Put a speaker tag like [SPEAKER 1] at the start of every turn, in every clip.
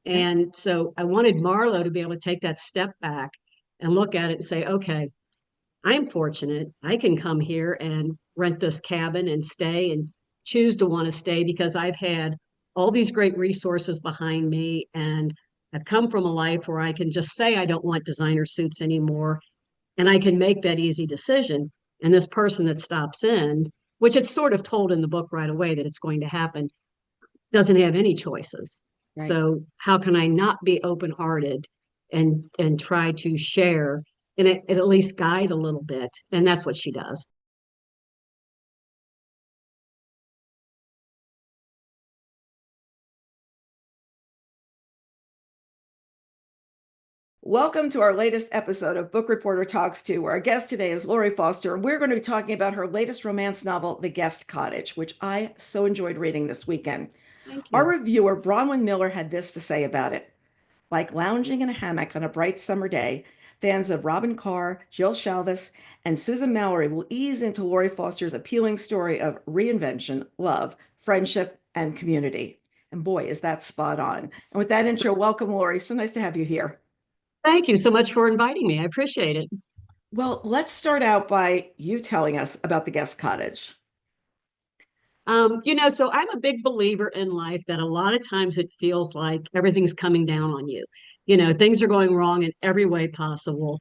[SPEAKER 1] Okay.
[SPEAKER 2] And so I wanted Marlo to be able to take that step back and look at it and say, okay, I'm fortunate. I can come here and rent this cabin and stay and choose to want to stay because I've had all these great resources behind me. And I've come from a life where I can just say I don't want designer suits anymore. And I can make that easy decision. And this person that stops in, which it's sort of told in the book right away that it's going to happen, doesn't have any choices.
[SPEAKER 1] Right.
[SPEAKER 2] So how can I not be open-hearted and try to share and at least guide a little bit? And that's what she does.
[SPEAKER 1] Welcome to our latest episode of Book Reporter Talks To, where our guest today is Lori Foster, and we're going to be talking about her latest romance novel, The Guest Cottage, which I so enjoyed reading this weekend.
[SPEAKER 2] Thank
[SPEAKER 1] Our
[SPEAKER 2] you.
[SPEAKER 1] reviewer, Bronwyn Miller, had this to say about it. Like lounging in a hammock on a bright summer day, fans of Robin Carr, Jill Shalvis, and Susan Mallory will ease into Lori Foster's appealing story of reinvention, love, friendship, and community. And boy, is that spot on. And with that intro, welcome, Lori. So nice to have you here.
[SPEAKER 2] Thank you so much for inviting me. I appreciate it.
[SPEAKER 1] Well, let's start out by you telling us about the guest cottage.
[SPEAKER 2] So I'm a big believer in life that a lot of times it feels like everything's coming down on you. Things are going wrong in every way possible.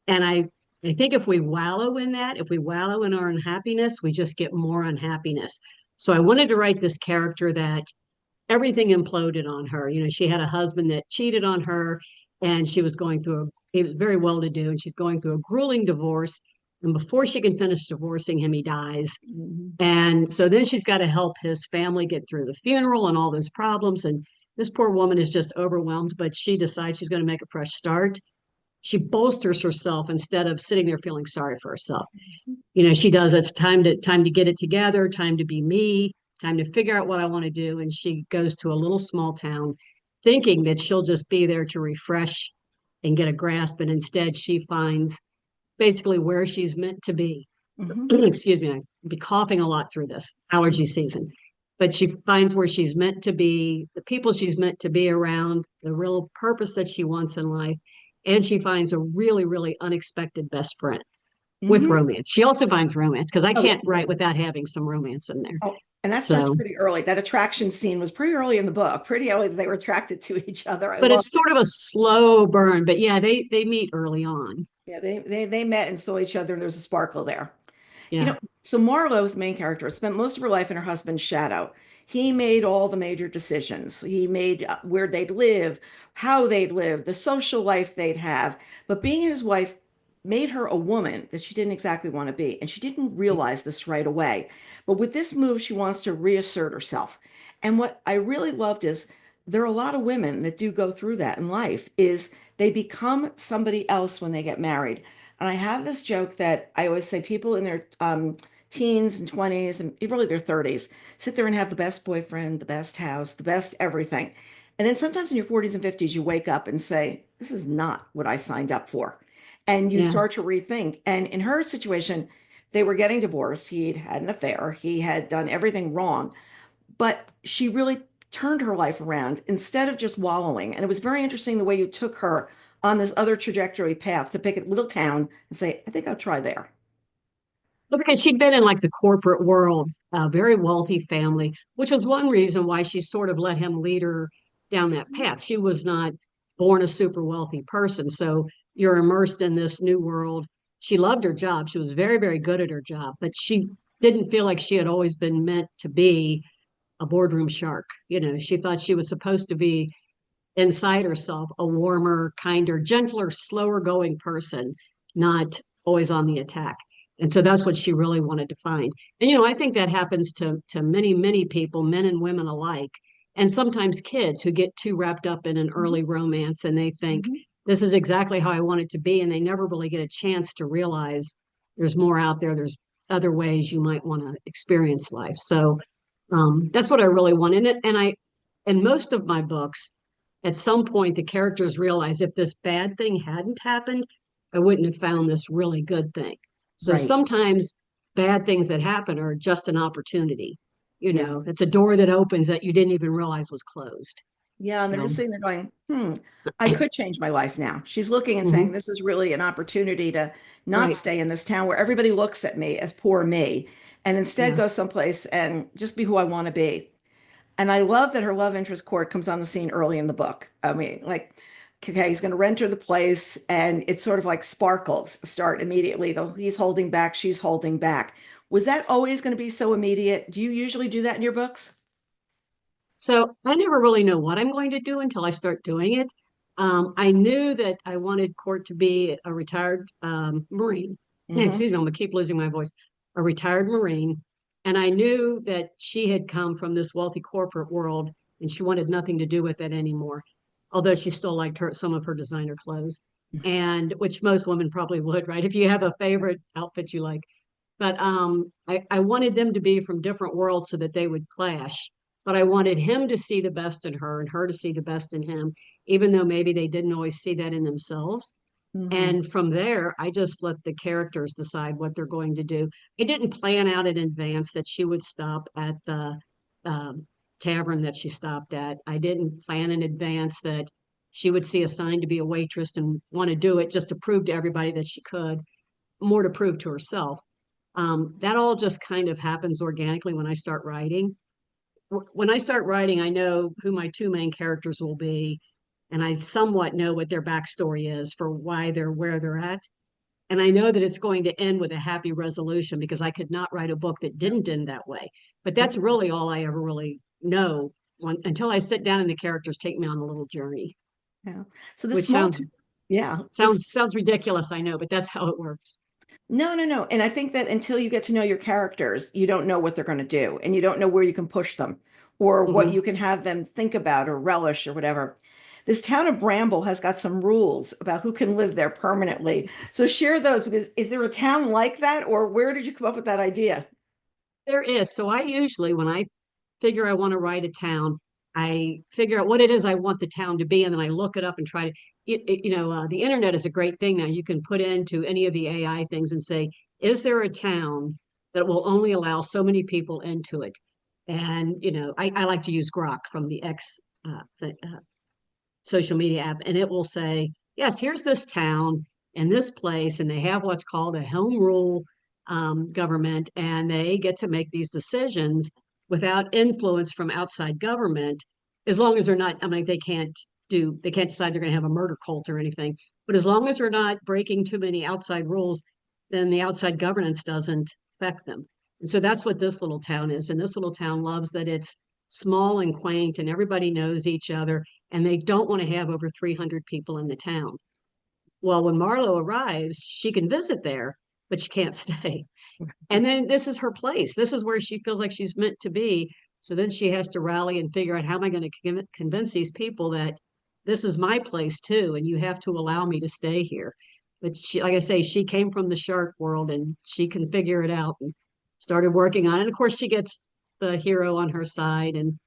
[SPEAKER 2] And I think if we wallow in that, if we wallow in our unhappiness, we just get more unhappiness. So I wanted to write this character that everything imploded on her. She had a husband that cheated on her, and she was going through he was very well to do, and she's going through a grueling divorce. And before she can finish divorcing him, he dies.
[SPEAKER 1] Mhm.
[SPEAKER 2] And so then she's got to help his family get through the funeral and all those problems. And this poor woman is just overwhelmed, but she decides she's going to make a fresh start. She bolsters herself instead of sitting there feeling sorry for herself. She does, it's time to get it together, time to be me, time to figure out what I want to do. And she goes to a little small town thinking that she'll just be there to refresh and get a grasp. And instead she finds basically where she's meant to be.
[SPEAKER 1] Mhm.
[SPEAKER 2] Excuse me, I'll be coughing a lot through this allergy season. But she finds where she's meant to be, the people she's meant to be around, the real purpose that she wants in life. And she finds a really, really unexpected best friend with
[SPEAKER 1] Mhm.
[SPEAKER 2] romance. She also finds romance because I
[SPEAKER 1] Oh,
[SPEAKER 2] can't write without having some romance in there.
[SPEAKER 1] oh, and that starts
[SPEAKER 2] So,
[SPEAKER 1] pretty early. That attraction scene was pretty early in the book. Pretty early that they were attracted to each other. I
[SPEAKER 2] but
[SPEAKER 1] love.
[SPEAKER 2] it's sort of a slow burn. But yeah, they meet early on.
[SPEAKER 1] Yeah, they met and saw each other, and there was a sparkle there. You
[SPEAKER 2] Yeah.
[SPEAKER 1] know, so Marlowe's main character spent most of her life in her husband's shadow. He made all the major decisions. He made where they'd live, how they'd live, the social life they'd have. But being his wife made her a woman that she didn't exactly want to be. And she didn't realize this right away. But with this move, she wants to reassert herself. And what I really loved is there are a lot of women that do go through that in life is they become somebody else when they get married. And I have this joke that I always say people in their teens and 20s and really their 30s sit there and have the best boyfriend, the best house, the best everything. And then sometimes in your 40s and 50s, you wake up and say, this is not what I signed up for. And you
[SPEAKER 2] Yeah.
[SPEAKER 1] start to rethink. And in her situation, they were getting divorced. He'd had an affair. He had done everything wrong. But she really turned her life around instead of just wallowing. And it was very interesting the way you took her on this other trajectory path to pick a little town and say, I think I'll try there.
[SPEAKER 2] Well, because she'd been in like the corporate world, a very wealthy family, which was one reason why she sort of let him lead her down that path. She was not born a super wealthy person. So you're immersed in this new world. She loved her job. She was very, very good at her job, but she didn't feel like she had always been meant to be a boardroom shark. She thought she was supposed to be inside herself a warmer, kinder, gentler, slower going person, not always on the attack. And so that's what she really wanted to find. And I think that happens to many, many people, men and women alike, and sometimes kids who get too wrapped up in an
[SPEAKER 1] Mhm,
[SPEAKER 2] early romance and they think
[SPEAKER 1] mhm.
[SPEAKER 2] this is exactly how I want it to be, and they never really get a chance to realize there's more out there. There's other ways you might want to experience life. So that's what I really want in it. In most of my books, at some point, the characters realize if this bad thing hadn't happened, I wouldn't have found this really good thing. So
[SPEAKER 1] Right.
[SPEAKER 2] sometimes bad things that happen are just an opportunity.
[SPEAKER 1] Yeah.
[SPEAKER 2] It's a door that opens that you didn't even realize was closed.
[SPEAKER 1] Yeah, and they're
[SPEAKER 2] So,
[SPEAKER 1] just sitting there going, I could change my life now. She's looking and saying,
[SPEAKER 2] mhm,
[SPEAKER 1] this is really an opportunity to not
[SPEAKER 2] right.
[SPEAKER 1] stay in this town where everybody looks at me as poor me, and instead
[SPEAKER 2] Yeah.
[SPEAKER 1] go someplace and just be who I want to be. And I love that her love interest court comes on the scene early in the book. I mean, like, okay, he's going to rent her the place, and it's sort of like sparkles start immediately. Though he's holding back, she's holding back. Was that always going to be so immediate? Do you usually do that in your books?
[SPEAKER 2] So I never really know what I'm going to do until I start doing it. I knew that I wanted Court to be a retired Marine.
[SPEAKER 1] Hmm.
[SPEAKER 2] Excuse me, I'm gonna keep losing my voice. A retired Marine. And I knew that she had come from this wealthy corporate world and she wanted nothing to do with it anymore. Although she still liked some of her designer clothes, and which most women probably would, right? If you have a favorite outfit you like. But I wanted them to be from different worlds so that they would clash. But I wanted him to see the best in her and her to see the best in him, even though maybe they didn't always see that in themselves.
[SPEAKER 1] Hmm.
[SPEAKER 2] And from there, I just let the characters decide what they're going to do. I didn't plan out in advance that she would stop at the tavern that she stopped at. I didn't plan in advance that she would see a sign to be a waitress and want to do it just to prove to everybody that she could, more to prove to herself. That all just kind of happens organically when I start writing. When I start writing, I know who my two main characters will be, and I somewhat know what their backstory is for why they're where they're at. And I know that it's going to end with a happy resolution because I could not write a book that
[SPEAKER 1] Yeah.
[SPEAKER 2] didn't end that way. But that's really all I ever really know until I sit down and the characters take me on a little journey,
[SPEAKER 1] Yeah. So the
[SPEAKER 2] which
[SPEAKER 1] small,
[SPEAKER 2] sounds
[SPEAKER 1] yeah, this
[SPEAKER 2] sounds ridiculous, I know, but that's how it works.
[SPEAKER 1] no, no, no. And I think that until you get to know your characters, you don't know what they're going to do, and you don't know where you can push them or what
[SPEAKER 2] Mm-hmm.
[SPEAKER 1] you can have them think about or relish or whatever. This town of Bramble has got some rules about who can live there permanently. So share those because is there a town like that, or where did you come up with that idea?
[SPEAKER 2] There is. So I usually, when I figure I want to write a town, I figure out what it is I want the town to be, and then I look it up and try to, the internet is a great thing now. You can put into any of the AI things and say, is there a town that will only allow so many people into it? And, I like to use Grok from the X social media app, and it will say, yes, here's this town and this place, and they have what's called a home rule government, and they get to make these decisions without influence from outside government, as long as they're not, I mean, they can't decide they're going to have a murder cult or anything, but as long as they're not breaking too many outside rules, then the outside governance doesn't affect them. And so that's what this little town is. And this little town loves that it's small and quaint and everybody knows each other and they don't want to have over 300 people in the town. Well, when Marlowe arrives, she can visit there, but she can't stay. And then this is her place. This is where she feels like she's meant to be. So then she has to rally and figure out how am I going to convince these people that this is my place too, and you have to allow me to stay here. But she, like I say, she came from the shark world and she can figure it out and started working on it. And of course, she gets the hero on her side, and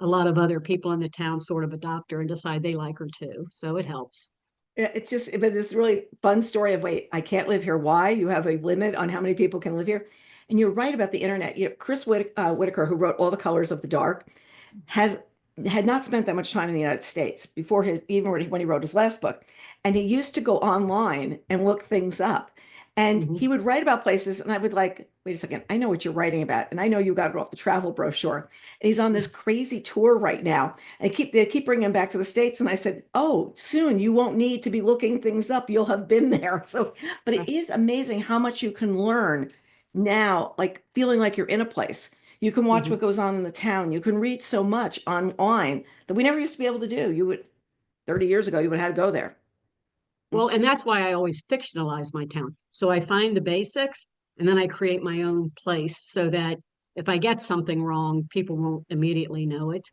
[SPEAKER 2] a lot of other people in the town sort of adopt her and decide they like her too. So it helps.
[SPEAKER 1] Yeah, it's just, but this really fun story of wait, I can't live here. Why? You have a limit on how many people can live here. And you're right about the internet. Chris Whitaker, who wrote All the Colors of the Dark, has had not spent that much time in the United States before his even when he wrote his last book. And he used to go online and look things up. And
[SPEAKER 2] Mm-hmm.
[SPEAKER 1] he would write about places, and I would like, wait a second, I know what you're writing about, and I know you got it off the travel brochure. And he's on this crazy tour right now, and they keep bringing him back to the States. And I said, oh, soon you won't need to be looking things up. You'll have been there. So, but it is amazing how much you can learn now, like feeling like you're in a place. You can watch
[SPEAKER 2] Mm-hmm.
[SPEAKER 1] what goes on in the town. You can read so much online that we never used to be able to do. 30 years ago, you would have had to go there.
[SPEAKER 2] Well, and that's why I always fictionalize my town. So I find the basics and then I create my own place so that if I get something wrong, people won't immediately know it.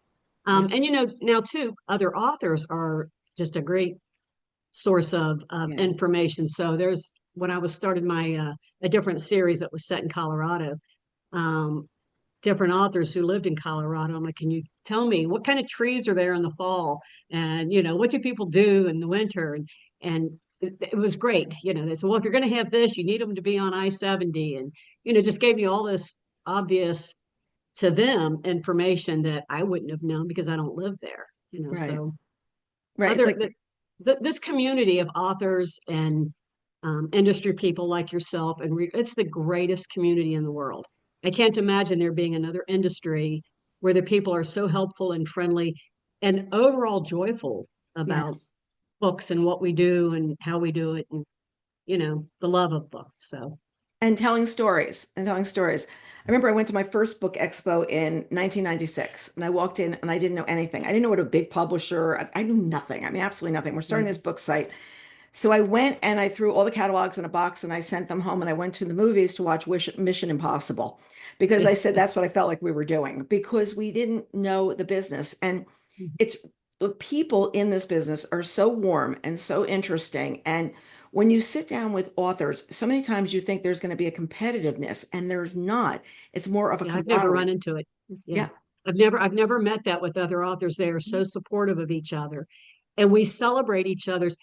[SPEAKER 1] Yeah.
[SPEAKER 2] And now too, other authors are just a great source of
[SPEAKER 1] Yeah.
[SPEAKER 2] information. So there's when I was started my a different series that was set in Colorado, um, different authors who lived in Colorado. I'm like, can you tell me what kind of trees are there in the fall? And, what do people do in the winter? And it was great. They said, well, if you're going to have this, you need them to be on I-70. And, just gave me all this obvious to them information that I wouldn't have known because I don't live there.
[SPEAKER 1] Right.
[SPEAKER 2] So
[SPEAKER 1] Right. It's
[SPEAKER 2] other
[SPEAKER 1] like,
[SPEAKER 2] this community of authors and industry people like yourself and it's the greatest community in the world. I can't imagine there being another industry where the people are so helpful and friendly and overall joyful about
[SPEAKER 1] yes.
[SPEAKER 2] books and what we do and how we do it and the love of books. So
[SPEAKER 1] And telling stories and telling stories. I remember I went to my first book expo in 1996 and I walked in and I didn't know anything. I didn't know what a big publisher, I knew nothing. I mean, absolutely nothing. We're starting
[SPEAKER 2] right.
[SPEAKER 1] this book site. So I went and I threw all the catalogs in a box and I sent them home and I went to the movies to watch Mission Impossible because I said that's what I felt like we were doing because we didn't know the business. And it's the people in this business are so warm and so interesting. And when you sit down with authors, so many times you think there's going to be a competitiveness, and there's not. It's more of a
[SPEAKER 2] Yeah, I've never run
[SPEAKER 1] camaraderie.
[SPEAKER 2] into it. Yeah.
[SPEAKER 1] Yeah.
[SPEAKER 2] I've never met that with other authors. They are so supportive of each other. And we celebrate each other's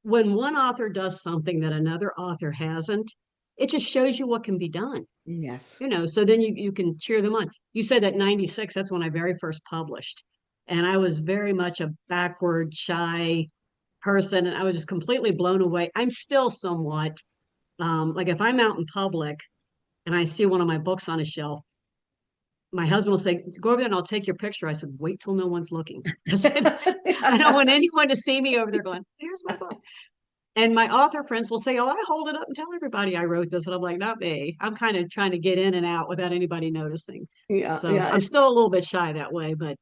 [SPEAKER 2] when one author does something that another author hasn't, it just shows you what can be done.
[SPEAKER 1] Yes.
[SPEAKER 2] So then you can cheer them on. You said that 96, that's when I very first published. And I was very much a backward, shy person, and I was just completely blown away. I'm still somewhat like if I'm out in public and I see one of my books on a shelf, my husband will say, "Go over there and I'll take your picture." I said, "Wait till no one's looking." I said, "I don't want anyone to see me over there going, there's my book." And my author friends will say, "Oh, I hold it up and tell everybody I wrote this." And I'm like, "Not me. I'm kind of trying to get in and out without anybody noticing."
[SPEAKER 1] Yeah,
[SPEAKER 2] So
[SPEAKER 1] yeah.
[SPEAKER 2] I'm
[SPEAKER 1] It's
[SPEAKER 2] still a little bit shy that way, but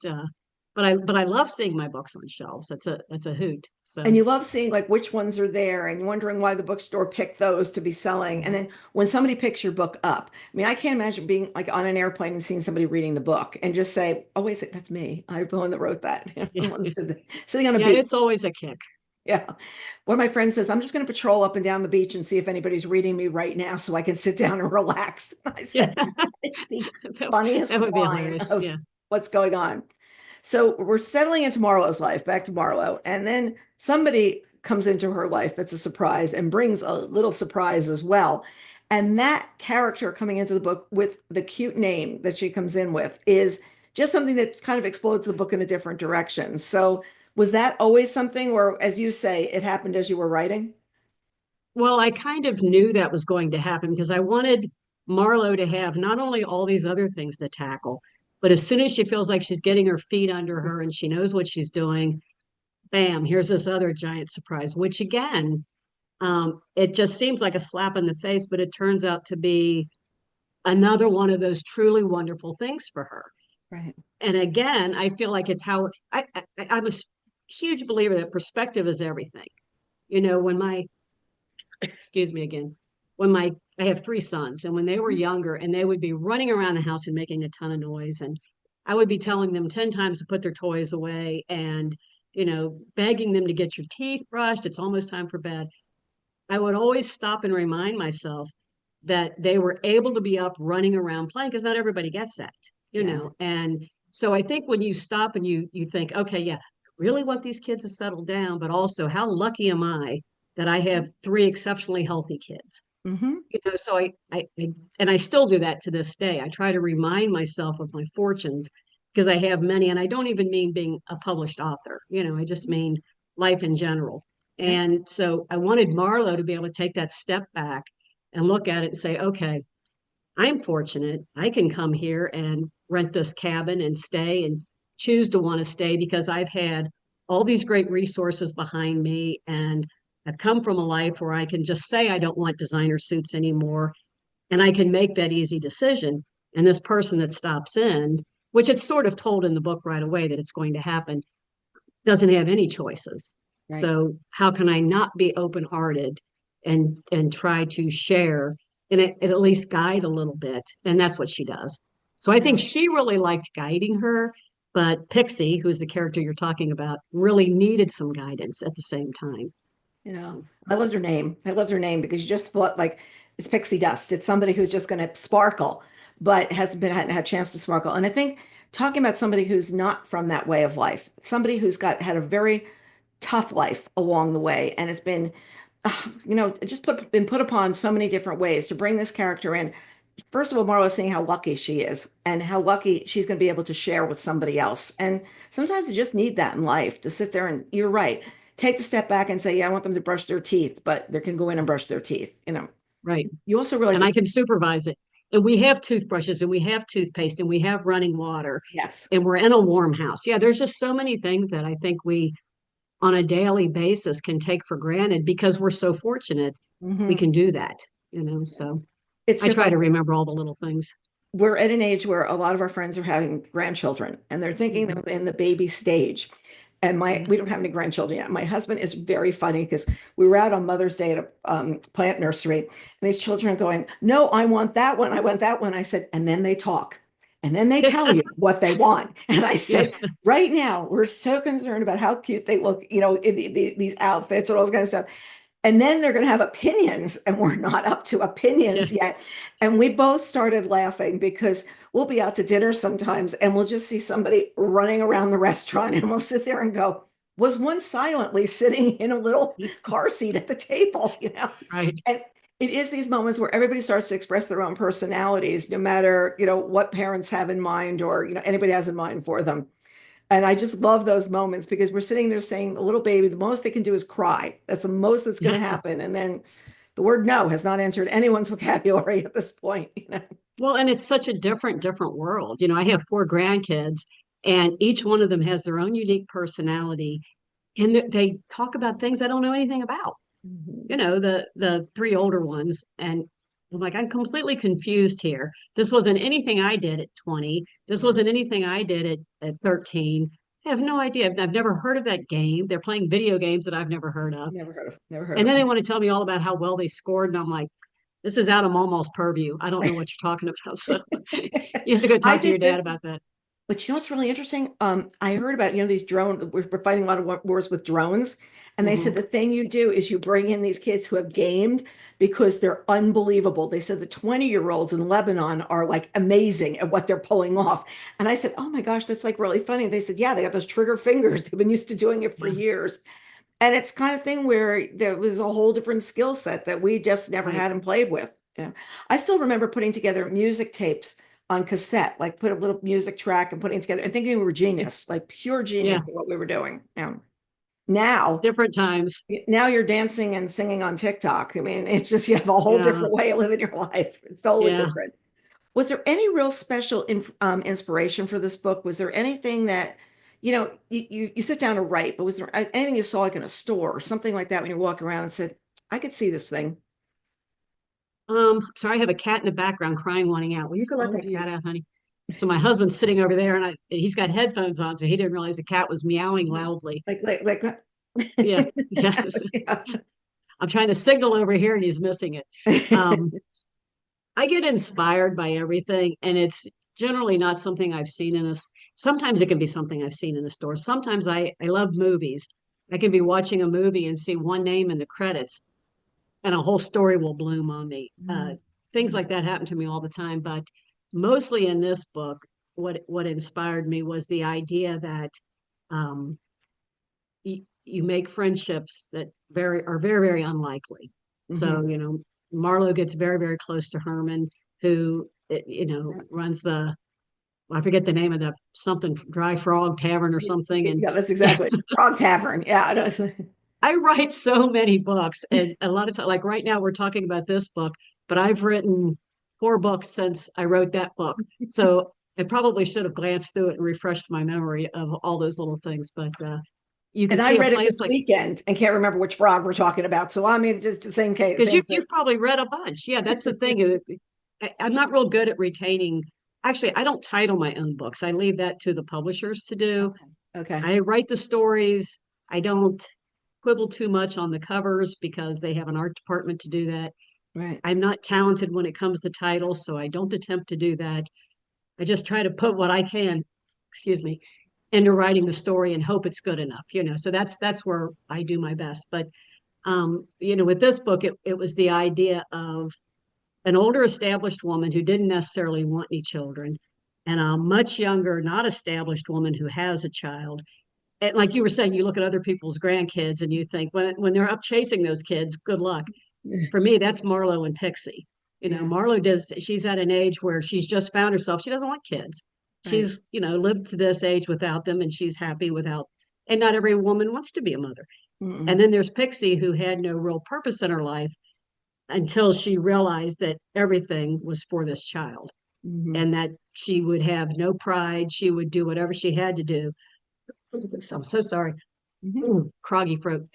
[SPEAKER 2] I love seeing my books on shelves. That's a hoot.
[SPEAKER 1] and
[SPEAKER 2] So
[SPEAKER 1] you love seeing like which ones are there and wondering why the bookstore picked those to be selling. And then when somebody picks your book up, I mean, I can't imagine being like on an airplane and seeing somebody reading the book and just say, "Oh, wait a second, that's me. I'm the one that wrote that." I'm
[SPEAKER 2] yeah,
[SPEAKER 1] the one that did that. Sitting on a
[SPEAKER 2] yeah,
[SPEAKER 1] beach.
[SPEAKER 2] it's always a kick.
[SPEAKER 1] Yeah. One of my friends says, "I'm just going to patrol up and down the beach and see if anybody's reading me right now so I can sit down and relax." I
[SPEAKER 2] Yeah,
[SPEAKER 1] said, it's the
[SPEAKER 2] that
[SPEAKER 1] funniest
[SPEAKER 2] would be
[SPEAKER 1] line
[SPEAKER 2] hilarious.
[SPEAKER 1] of
[SPEAKER 2] Yeah.
[SPEAKER 1] what's going on. So we're settling into Marlowe's life, back to Marlowe. And then somebody comes into her life that's a surprise and brings a little surprise as well. And that character coming into the book with the cute name that she comes in with is just something that kind of explodes the book in a different direction. So was that always something, or as you say, it happened as you were writing?
[SPEAKER 2] Well, I kind of knew that was going to happen because I wanted Marlowe to have not only all these other things to tackle, but as soon as she feels like she's getting her feet under her and she knows what she's doing, bam, here's this other giant surprise, which again, it just seems like a slap in the face, but it turns out to be another one of those truly wonderful things for her.
[SPEAKER 1] Right.
[SPEAKER 2] And again, I feel like it's how I'm a huge believer that perspective is everything. When my excuse me again, when my I have three sons, and when they were younger, and they would be running around the house and making a ton of noise, and I would be telling them 10 times to put their toys away and begging them to get your teeth brushed. It's almost time for bed. I would always stop and remind myself that they were able to be up running around playing because not everybody gets that.
[SPEAKER 1] Yeah.
[SPEAKER 2] And so I think when you stop and you think, okay, yeah, I really want these kids to settle down, but also how lucky am I that I have three exceptionally healthy kids?
[SPEAKER 1] Hmm.
[SPEAKER 2] So and I still do that to this day. I try to remind myself of my fortunes because I have many, and I don't even mean being a published author. I just mean life in general.
[SPEAKER 1] Right.
[SPEAKER 2] And so I wanted Marlowe to be able to take that step back and look at it and say, okay, I'm fortunate. I can come here and rent this cabin and stay and choose to want to stay because I've had all these great resources behind me and I've come from a life where I can just say I don't want designer suits anymore and I can make that easy decision. And this person that stops in, which it's sort of told in the book right away that it's going to happen, doesn't have any choices.
[SPEAKER 1] Right.
[SPEAKER 2] So how can I not be open-hearted and try to share and at least guide a little bit? And that's what she does. So I think
[SPEAKER 1] Yeah.
[SPEAKER 2] she really liked guiding her, but Pixie, who's the character you're talking about, really needed some guidance at the same time.
[SPEAKER 1] I loved her name. I loved her name because you just thought like it's pixie dust. It's somebody who's just going to sparkle, but hasn't been hadn't had a chance to sparkle. And I think talking about somebody who's not from that way of life, somebody who's got had a very tough life along the way, and has been, just been put upon so many different ways to bring this character in. first of all, Marla's seeing how lucky she is and how lucky she's going to be able to share with somebody else. And sometimes you just need that in life to sit there and you're right. Take the step back and say, yeah, I want them to brush their teeth, but they can go in and brush their teeth.
[SPEAKER 2] Right.
[SPEAKER 1] You also realize
[SPEAKER 2] And I
[SPEAKER 1] that,
[SPEAKER 2] can supervise it. And we have toothbrushes and we have toothpaste and we have running water
[SPEAKER 1] yes.
[SPEAKER 2] and we're in a warm house. Yeah, there's just so many things that I think we on a daily basis can take for granted because we're so fortunate we
[SPEAKER 1] Hmm.
[SPEAKER 2] can do that, So
[SPEAKER 1] It's
[SPEAKER 2] I
[SPEAKER 1] so
[SPEAKER 2] try
[SPEAKER 1] funny.
[SPEAKER 2] to remember all the little things.
[SPEAKER 1] We're at an age where a lot of our friends are having grandchildren and they're thinking
[SPEAKER 2] Mhm.
[SPEAKER 1] them in the baby stage. And
[SPEAKER 2] Yeah.
[SPEAKER 1] we don't have any grandchildren yet. My husband is very funny because we were out on Mother's Day at a plant nursery, and these children are going, "No, I want that one. I want that one." I said, and then they talk, and then they tell you what they want. And I
[SPEAKER 2] Yeah.
[SPEAKER 1] said, right now, we're so concerned about how cute they look, in these outfits and all this kind of stuff. And then they're going to have opinions, and we're not up to
[SPEAKER 2] Yeah.
[SPEAKER 1] opinions yet. And we both started laughing because we'll be out to dinner sometimes and we'll just see somebody running around the restaurant and we'll sit there and go, was one silently sitting in a little car seat at the table?
[SPEAKER 2] Right.
[SPEAKER 1] And it is these moments where everybody starts to express their own personalities, no matter, what parents have in mind or, anybody has in mind for them. And I just love those moments because we're sitting there saying, the little baby, the most they can do is cry. That's the most that's going
[SPEAKER 2] Yeah.
[SPEAKER 1] to happen. And then the word no has not entered anyone's vocabulary at this point.
[SPEAKER 2] Well, and it's such a different world. I have four grandkids, and each one of them has their own unique personality, and they talk about things I don't know anything about.
[SPEAKER 1] Mhm.
[SPEAKER 2] The three older ones, and I'm like, I'm completely confused here. This wasn't anything I did at 20. This
[SPEAKER 1] Yeah.
[SPEAKER 2] wasn't anything I did at 13. I have no idea. I've never heard of that game. They're playing video games that I've never heard of.
[SPEAKER 1] Never heard
[SPEAKER 2] And
[SPEAKER 1] of
[SPEAKER 2] then they
[SPEAKER 1] them.
[SPEAKER 2] want to tell me all about how well they scored. And I'm like, this is out of Mama's purview. I don't know what you're talking about. So you have to go
[SPEAKER 1] I
[SPEAKER 2] talk to your
[SPEAKER 1] did
[SPEAKER 2] dad
[SPEAKER 1] this.
[SPEAKER 2] about that.
[SPEAKER 1] But what's really interesting? I heard about, these drone, we're fighting a lot of wars with drones. And they said
[SPEAKER 2] Hmm.
[SPEAKER 1] the thing you do is you bring in these kids who have gamed because they're unbelievable. They said the 20-year-olds in Lebanon are like amazing at what they're pulling off. And I said, oh my gosh, that's like really funny. They said, yeah, they got those trigger fingers. They've been used to doing it for
[SPEAKER 2] Yeah,
[SPEAKER 1] years. And it's kind of thing where there was a whole different skill set that we just never
[SPEAKER 2] right.
[SPEAKER 1] had and played with. I still remember putting together music tapes on cassette, like put a little music track and putting it together and thinking we were genius, like pure
[SPEAKER 2] Yeah,
[SPEAKER 1] genius at what we were doing. Now,
[SPEAKER 2] different times.
[SPEAKER 1] now you're dancing and singing on TikTok. I mean, it's just you have a whole
[SPEAKER 2] Yeah,
[SPEAKER 1] different way of living your life. It's totally
[SPEAKER 2] yeah.
[SPEAKER 1] different. Was there any real special inspiration for this book? Was there anything that, you sit down to write, but was there anything you saw like in a store or something like that when you're walking around and said, I could see this thing?
[SPEAKER 2] Sorry, I have a cat in the background crying, wanting out. Well, you can let
[SPEAKER 1] Oh,
[SPEAKER 2] that cat
[SPEAKER 1] dear.
[SPEAKER 2] out, honey. So my husband's sitting over there, and he's got headphones on, so he didn't realize the cat was meowing loudly.
[SPEAKER 1] Like,
[SPEAKER 2] Yeah, yes.
[SPEAKER 1] yeah.
[SPEAKER 2] I'm trying to signal over here, and he's missing it. Um, I get inspired by everything, and it's generally not something I've seen in a. Sometimes it can be something I've seen in a store. Sometimes I love movies. I can be watching a movie and see one name in the credits, and a whole story will bloom on me. Things like that happen to me all the time, but mostly in this book, what inspired me was the idea that um, you make friendships that are very unlikely.
[SPEAKER 1] Mhm.
[SPEAKER 2] So Marlowe gets very close to Herman, who runs the I forget the name of the something Dry Frog Tavern or something, and
[SPEAKER 1] Yeah, that's
[SPEAKER 2] yeah,
[SPEAKER 1] exactly Frog Tavern. Yeah.
[SPEAKER 2] I write so many books, and a lot of time, like right now, we're talking about this book, but I've written four books since I wrote that book. So I probably should have glanced through it and refreshed my memory of all those little things. But you
[SPEAKER 1] And
[SPEAKER 2] could
[SPEAKER 1] I
[SPEAKER 2] see a
[SPEAKER 1] read it
[SPEAKER 2] place
[SPEAKER 1] this
[SPEAKER 2] like
[SPEAKER 1] weekend and can't remember which frog we're talking about. So I mean, just the same case,
[SPEAKER 2] because
[SPEAKER 1] same thing.
[SPEAKER 2] you've probably read a bunch. Yeah, that's the thing. I'm not real good at retaining. Actually, I don't title my own books. I leave that to the publishers to do.
[SPEAKER 1] Okay. Okay.
[SPEAKER 2] I write the stories. I don't quibble too much on the covers because they have an art department to do that.
[SPEAKER 1] Right.
[SPEAKER 2] I'm not talented when it comes to titles, so I don't attempt to do that. I just try to put what I can, excuse me, into writing the story and hope it's good enough. So that's where I do my best. But with this book, it was the idea of an older established woman who didn't necessarily want any children, and a much younger, not established woman who has a child. And like you were saying, you look at other people's grandkids and you think when they're up chasing those kids, good luck. For me, that's Marlowe and Pixie.
[SPEAKER 1] Yeah.
[SPEAKER 2] Marlo does, she's at an age where she's just found herself. She doesn't want kids.
[SPEAKER 1] Right.
[SPEAKER 2] She's, lived to this age without them and she's happy without, and not every woman wants to be a mother. And
[SPEAKER 1] Mm-mm.
[SPEAKER 2] then there's Pixie, who had no real purpose in her life until she realized that everything was for this child
[SPEAKER 1] Mm-hmm.
[SPEAKER 2] and that she would have no pride. She would do whatever she had to do. I'm so sorry.
[SPEAKER 1] Mm-hmm.
[SPEAKER 2] Ooh, froggy throat,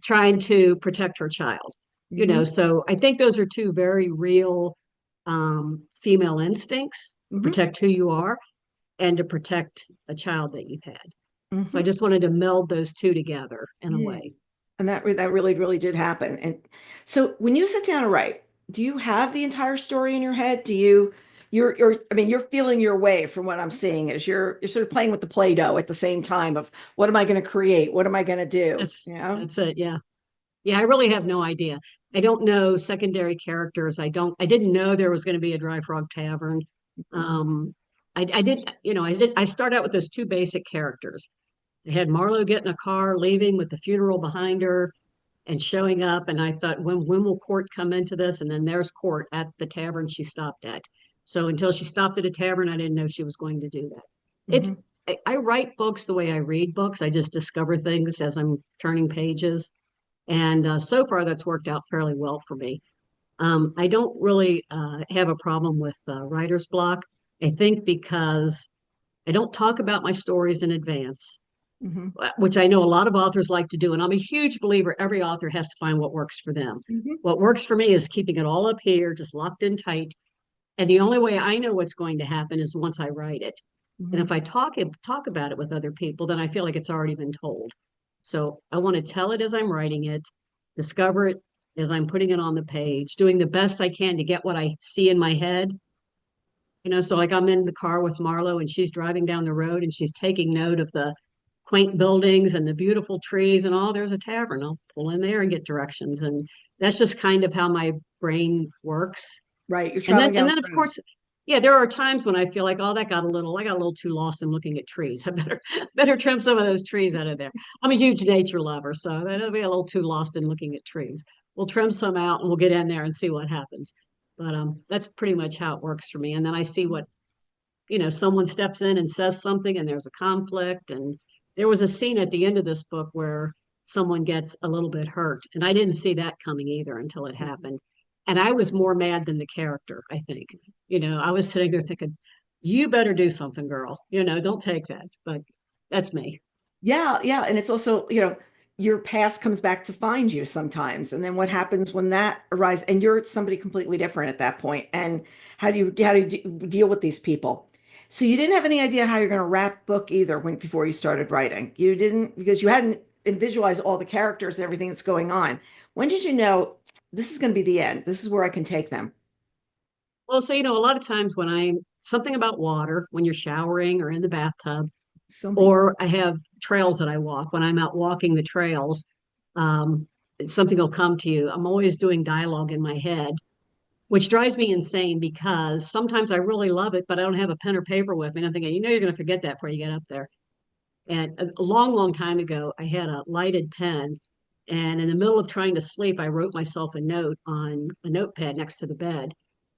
[SPEAKER 2] trying to protect her child.
[SPEAKER 1] Mm-hmm.
[SPEAKER 2] So I think those are two very real female instincts:
[SPEAKER 1] Mm-hmm.
[SPEAKER 2] protect who you are and to protect a child that you've had. So I
[SPEAKER 1] Mm-hmm.
[SPEAKER 2] just wanted to meld those two together in a
[SPEAKER 1] Yeah.
[SPEAKER 2] way.
[SPEAKER 1] And that really, really did happen. And so when you sit down to write, do you have the entire story in your head? You're I mean, you're feeling your way from what I'm seeing is you're sort of playing with the Play-Doh at the same time of what am I going to create? What am I going to do? You know?
[SPEAKER 2] That's it. Yeah. Yeah, I really have no idea. I don't know secondary characters. I didn't know there was going to be a Dry Frog Tavern. Um, I start out with those two basic characters. I had Marlo get in a car, leaving with the funeral behind her and showing up. And I thought, when will Court come into this? And then there's Court at the tavern she stopped at. So until she stopped at a tavern, I didn't know she was going to do that. It's
[SPEAKER 1] Hmm.
[SPEAKER 2] I write books the way I read books. I just discover things as I'm turning pages. And so far, that's worked out fairly well for me. I don't really have a problem with writer's block. I think because I don't talk about my stories in advance,
[SPEAKER 1] Hmm.
[SPEAKER 2] which I know a lot of authors like to do. And I'm a huge believer every author has to find what works for them.
[SPEAKER 1] Hmm.
[SPEAKER 2] What works for me is keeping it all up here, just locked in tight. And the only way I know what's going to happen is once I write it. And
[SPEAKER 1] Hmm.
[SPEAKER 2] if I talk about it with other people, then I feel like it's already been told. So I want to tell it as I'm writing it, discover it as I'm putting it on the page, doing the best I can to get what I see in my head. So like I'm in the car with Marlo and she's driving down the road and she's taking note of the quaint buildings and the beautiful trees and oh, there's a tavern. I'll pull in there and get directions. And that's just kind of how my brain works.
[SPEAKER 1] Right. You're
[SPEAKER 2] And then
[SPEAKER 1] traveling
[SPEAKER 2] and
[SPEAKER 1] down
[SPEAKER 2] then
[SPEAKER 1] the
[SPEAKER 2] of
[SPEAKER 1] road.
[SPEAKER 2] course, yeah, there are times when I feel like, oh, I got a little too lost in looking at trees. I better trim some of those trees out of there. I'm a huge nature lover, so that'll be a little too lost in looking at trees. We'll trim some out and we'll get in there and see what happens. But that's pretty much how it works for me. And then I see what, someone steps in and says something and there's a conflict. And there was a scene at the end of this book where someone gets a little bit hurt. And I didn't see that coming either until it
[SPEAKER 1] Mhm.
[SPEAKER 2] happened. And I was more mad than the character, I think. I was sitting there thinking, you better do something, girl. Don't take that. But that's me.
[SPEAKER 1] Yeah, yeah. And it's also, your past comes back to find you sometimes. And then what happens when that arises and you're somebody completely different at that point? And how do you deal with these people? So you didn't have any idea how you're going to wrap book either before you started writing. You didn't because you hadn't visualized all the characters and everything that's going on. When did you know this is going to be the end? This is where I can take them.
[SPEAKER 2] Well, so, a lot of times when I'm something about water, when you're showering or in the bathtub,
[SPEAKER 1] So many.
[SPEAKER 2] or I have trails that I walk. When I'm out walking the trails, um, something will come to you. I'm always doing dialogue in my head, which drives me insane because sometimes I really love it, but I don't have a pen or paper with me. And I'm thinking, you're going to forget that before you get up there. And a long, long time ago, I had a lighted pen. And in the middle of trying to sleep, I wrote myself a note on a notepad next to the bed.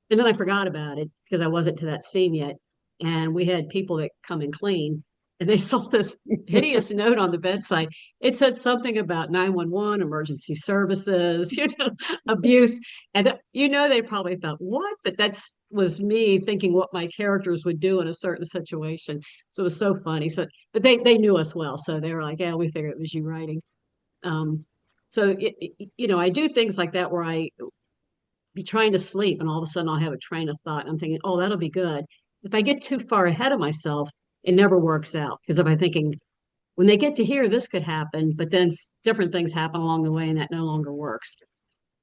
[SPEAKER 2] And then I forgot about it because I wasn't to that scene yet. And we had people that come and clean, and they saw this hideous note on the bedside. It said something about 911, emergency services, abuse. And they probably thought, what? But that's was me thinking what my characters would do in a certain situation. So it was so funny. So, but they knew us well. So they were like, yeah, we figured it was you writing. Um, so, I do things like that where I be trying to sleep and all of a sudden I'll have a train of thought and I'm thinking, oh, that'll be good. If I get too far ahead of myself, it never works out. Because if I'm thinking, when they get to here, this could happen, but then different things happen along the way and that no longer works.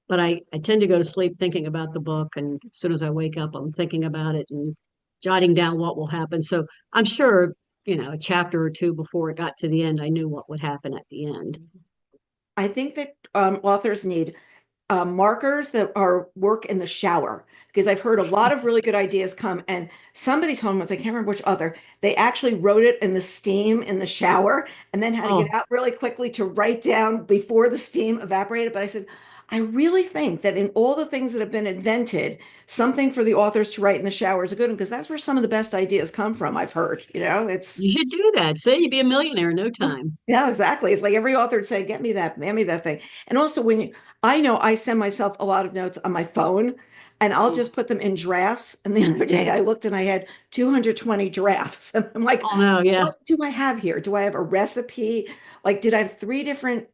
[SPEAKER 2] But I tend to go to sleep thinking about the book. And as soon as I wake up, I'm thinking about it and jotting down what will happen. So I'm sure, a chapter or two before it got to the end, I knew what would happen at the end.
[SPEAKER 1] I think that authors need markers that are work in the shower because I've heard a lot of really good ideas come and somebody told me once, I can't remember which author, they actually wrote it in the steam in the shower and then had to get
[SPEAKER 2] Oh,
[SPEAKER 1] out really quickly to write down before the steam evaporated. But I said, I really think that in all the things that have been invented, something for the authors to write in the shower is a good one because that's where some of the best ideas come from, I've heard. It's
[SPEAKER 2] You should do that. Say you'd be a millionaire in no time.
[SPEAKER 1] yeah, exactly. It's like every author would say, get me that thing. And also I know I send myself a lot of notes on my phone and I'll
[SPEAKER 2] Mm.
[SPEAKER 1] just put them in drafts. And the other day I looked and I had 220 drafts. And I'm like,
[SPEAKER 2] Oh no, yeah.
[SPEAKER 1] what do I have here? Do I have a recipe? Like, did I have three different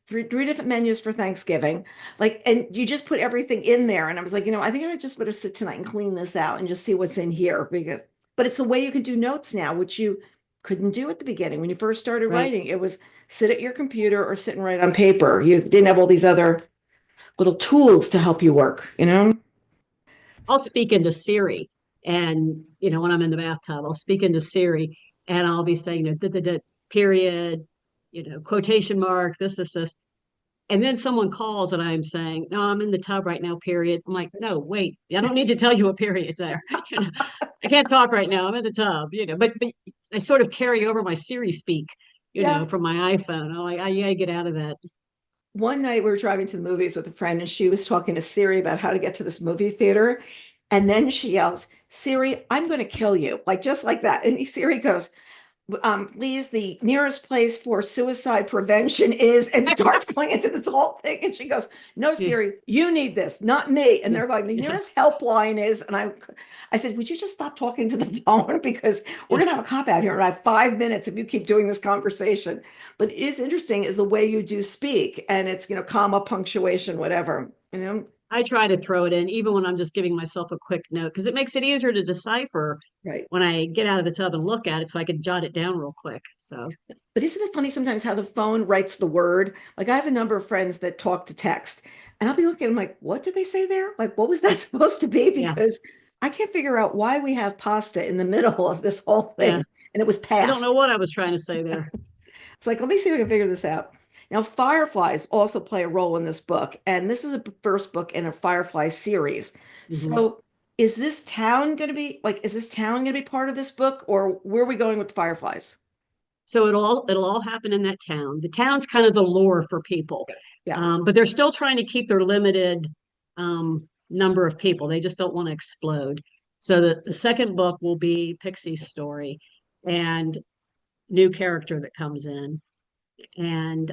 [SPEAKER 1] menus for Thanksgiving? Like, and you just put everything in there. And I was like, I think I just better sit tonight and clean this out and just see what's in here because, but it's the way you can do notes now, which you couldn't do at the beginning. When you first started
[SPEAKER 2] Right.
[SPEAKER 1] writing, it was sit at your computer or sit and write on paper. You didn't have all these other little tools to help you work.
[SPEAKER 2] I'll speak into Siri, and when I'm in the bathtub, I'll speak into Siri, and I'll be saying, period, quotation mark, this. And then someone calls and I'm saying, no, I'm in the tub right now, period. I'm like, no, wait, I don't need to tell you a period's there. you know, I can't talk right now. I'm in the tub. But I sort of carry over my Siri speak,
[SPEAKER 1] Yeah.
[SPEAKER 2] from my iPhone. I'm like, I gotta get out of that.
[SPEAKER 1] One night we were driving to the movies with a friend and she was talking to Siri about how to get to this movie theater. And then she yells, Siri, I'm going to kill you. Like just like that. And Siri goes, please, the nearest place for suicide prevention is, and starts going into this whole thing. And she goes, no,
[SPEAKER 2] Yeah,
[SPEAKER 1] Siri, you need this, not me. And
[SPEAKER 2] yeah,
[SPEAKER 1] they're going, the
[SPEAKER 2] yeah,
[SPEAKER 1] nearest helpline is, and I said, would you just stop talking to the phone? Because we're
[SPEAKER 2] yeah.
[SPEAKER 1] going to have a cop out here in about 5 minutes if you keep doing this conversation. But it is interesting is the way you do speak and it's, comma, punctuation, whatever.
[SPEAKER 2] I try to throw it in, even when I'm just giving myself a quick note, because it makes it easier to decipher
[SPEAKER 1] Right.
[SPEAKER 2] when I get out of the tub and look at it so I can jot it down real quick. So,
[SPEAKER 1] But isn't it funny sometimes how the phone writes the word? Like I have a number of friends that talk to text, and I'll be looking, I'm like, what did they say there? Like, what was that supposed to be?
[SPEAKER 2] yeah,
[SPEAKER 1] Because I can't figure out why we have pasta in the middle of this whole
[SPEAKER 2] yeah.
[SPEAKER 1] thing. And it was
[SPEAKER 2] I don't
[SPEAKER 1] past.
[SPEAKER 2] know what I was trying to say there.
[SPEAKER 1] It's like, let me see if I can figure this out. Now, fireflies also play a role in this book, and this is a first book in a firefly series.
[SPEAKER 2] Mhm.
[SPEAKER 1] So, is this town going to be part of this book, or where are we going with the fireflies?
[SPEAKER 2] So it'll all happen in that town. The town's kind of the lure for people,
[SPEAKER 1] Yeah.
[SPEAKER 2] but they're still trying to keep their limited number of people. They just don't want to explode. So the second book will be Pixie's story and new character that comes in. And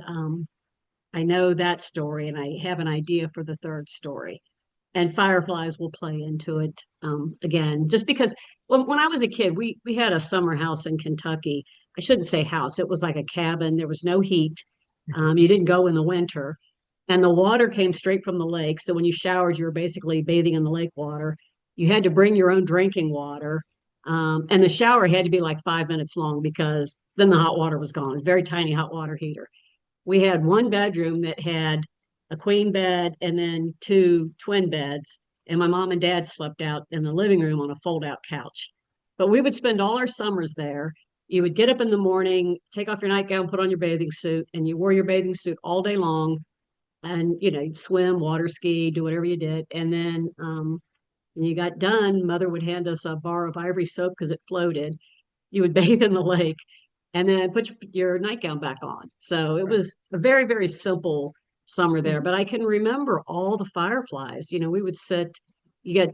[SPEAKER 2] I know that story, and I have an idea for the third story. And fireflies will play into it again, just because when I was a kid, we had a summer house in Kentucky. I shouldn't say house; it was like a cabin. There was no heat. You didn't go in the winter, and the water came straight from the lake. So when you showered, you were basically bathing in the lake water. You had to bring your own drinking water, and the shower had to be like 5 minutes long because then the hot water was gone. It was a very tiny hot water heater. We had one bedroom that had a queen bed and then two twin beds. And my mom and dad slept out in the living room on a fold out couch. But we would spend all our summers there. You would get up in the morning, take off your nightgown, put on your bathing suit, and you wore your bathing suit all day long. And, you'd swim, water ski, do whatever you did. And then when you got done, mother would hand us a bar of ivory soap because it floated. You would bathe in the lake and then put your nightgown back on. So it was a very, very simple summer there. But I can remember all the fireflies. We would sit, you get,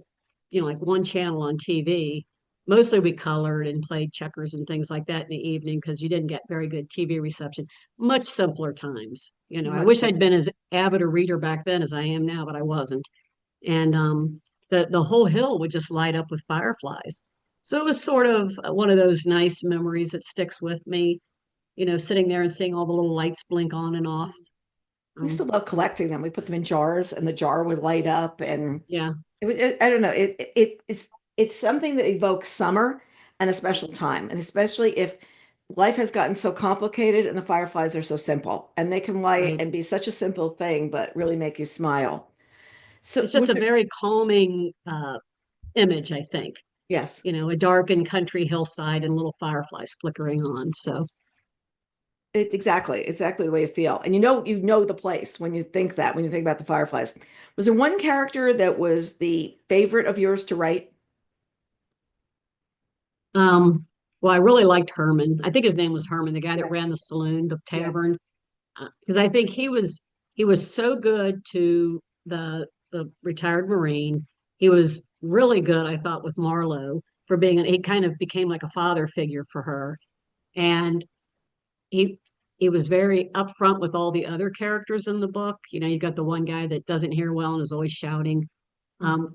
[SPEAKER 2] like one channel on TV. Mostly we colored and played checkers and things like that in the evening because you didn't get very good TV reception. Much simpler times. I
[SPEAKER 1] Much
[SPEAKER 2] wish I'd
[SPEAKER 1] simpler.
[SPEAKER 2] been as avid a reader back then as I am now, but I wasn't. And the whole hill would just light up with fireflies. So it was sort of one of those nice memories that sticks with me, sitting there and seeing all the little lights blink on and off.
[SPEAKER 1] We used to
[SPEAKER 2] Um,
[SPEAKER 1] love collecting them. We put them in jars and the jar would light up and
[SPEAKER 2] yeah,
[SPEAKER 1] I don't know. It's something that evokes summer and a special time. And especially if life has gotten so complicated and the fireflies are so simple and they can light
[SPEAKER 2] right.
[SPEAKER 1] and be such a simple thing, but really make you smile. So
[SPEAKER 2] It's just
[SPEAKER 1] was
[SPEAKER 2] a
[SPEAKER 1] there,
[SPEAKER 2] very calming image, I think.
[SPEAKER 1] yes,
[SPEAKER 2] A darkened country hillside and little fireflies flickering on. So
[SPEAKER 1] exactly the way you feel. And you know the place when you think that, when you think about the fireflies. Was there one character that was the favorite of yours to write?
[SPEAKER 2] Um, well, I really liked Herman. I think his name was Herman, the guy that
[SPEAKER 1] Yes,
[SPEAKER 2] ran the saloon, the
[SPEAKER 1] yes.
[SPEAKER 2] tavern, because I think he was so good to. the retired Marine. He was really good, I thought, with Marlowe for being he kind of became like a father figure for her. And he he was very upfront with all the other characters in the book. You know, you got the one guy that doesn't hear well and is always shouting,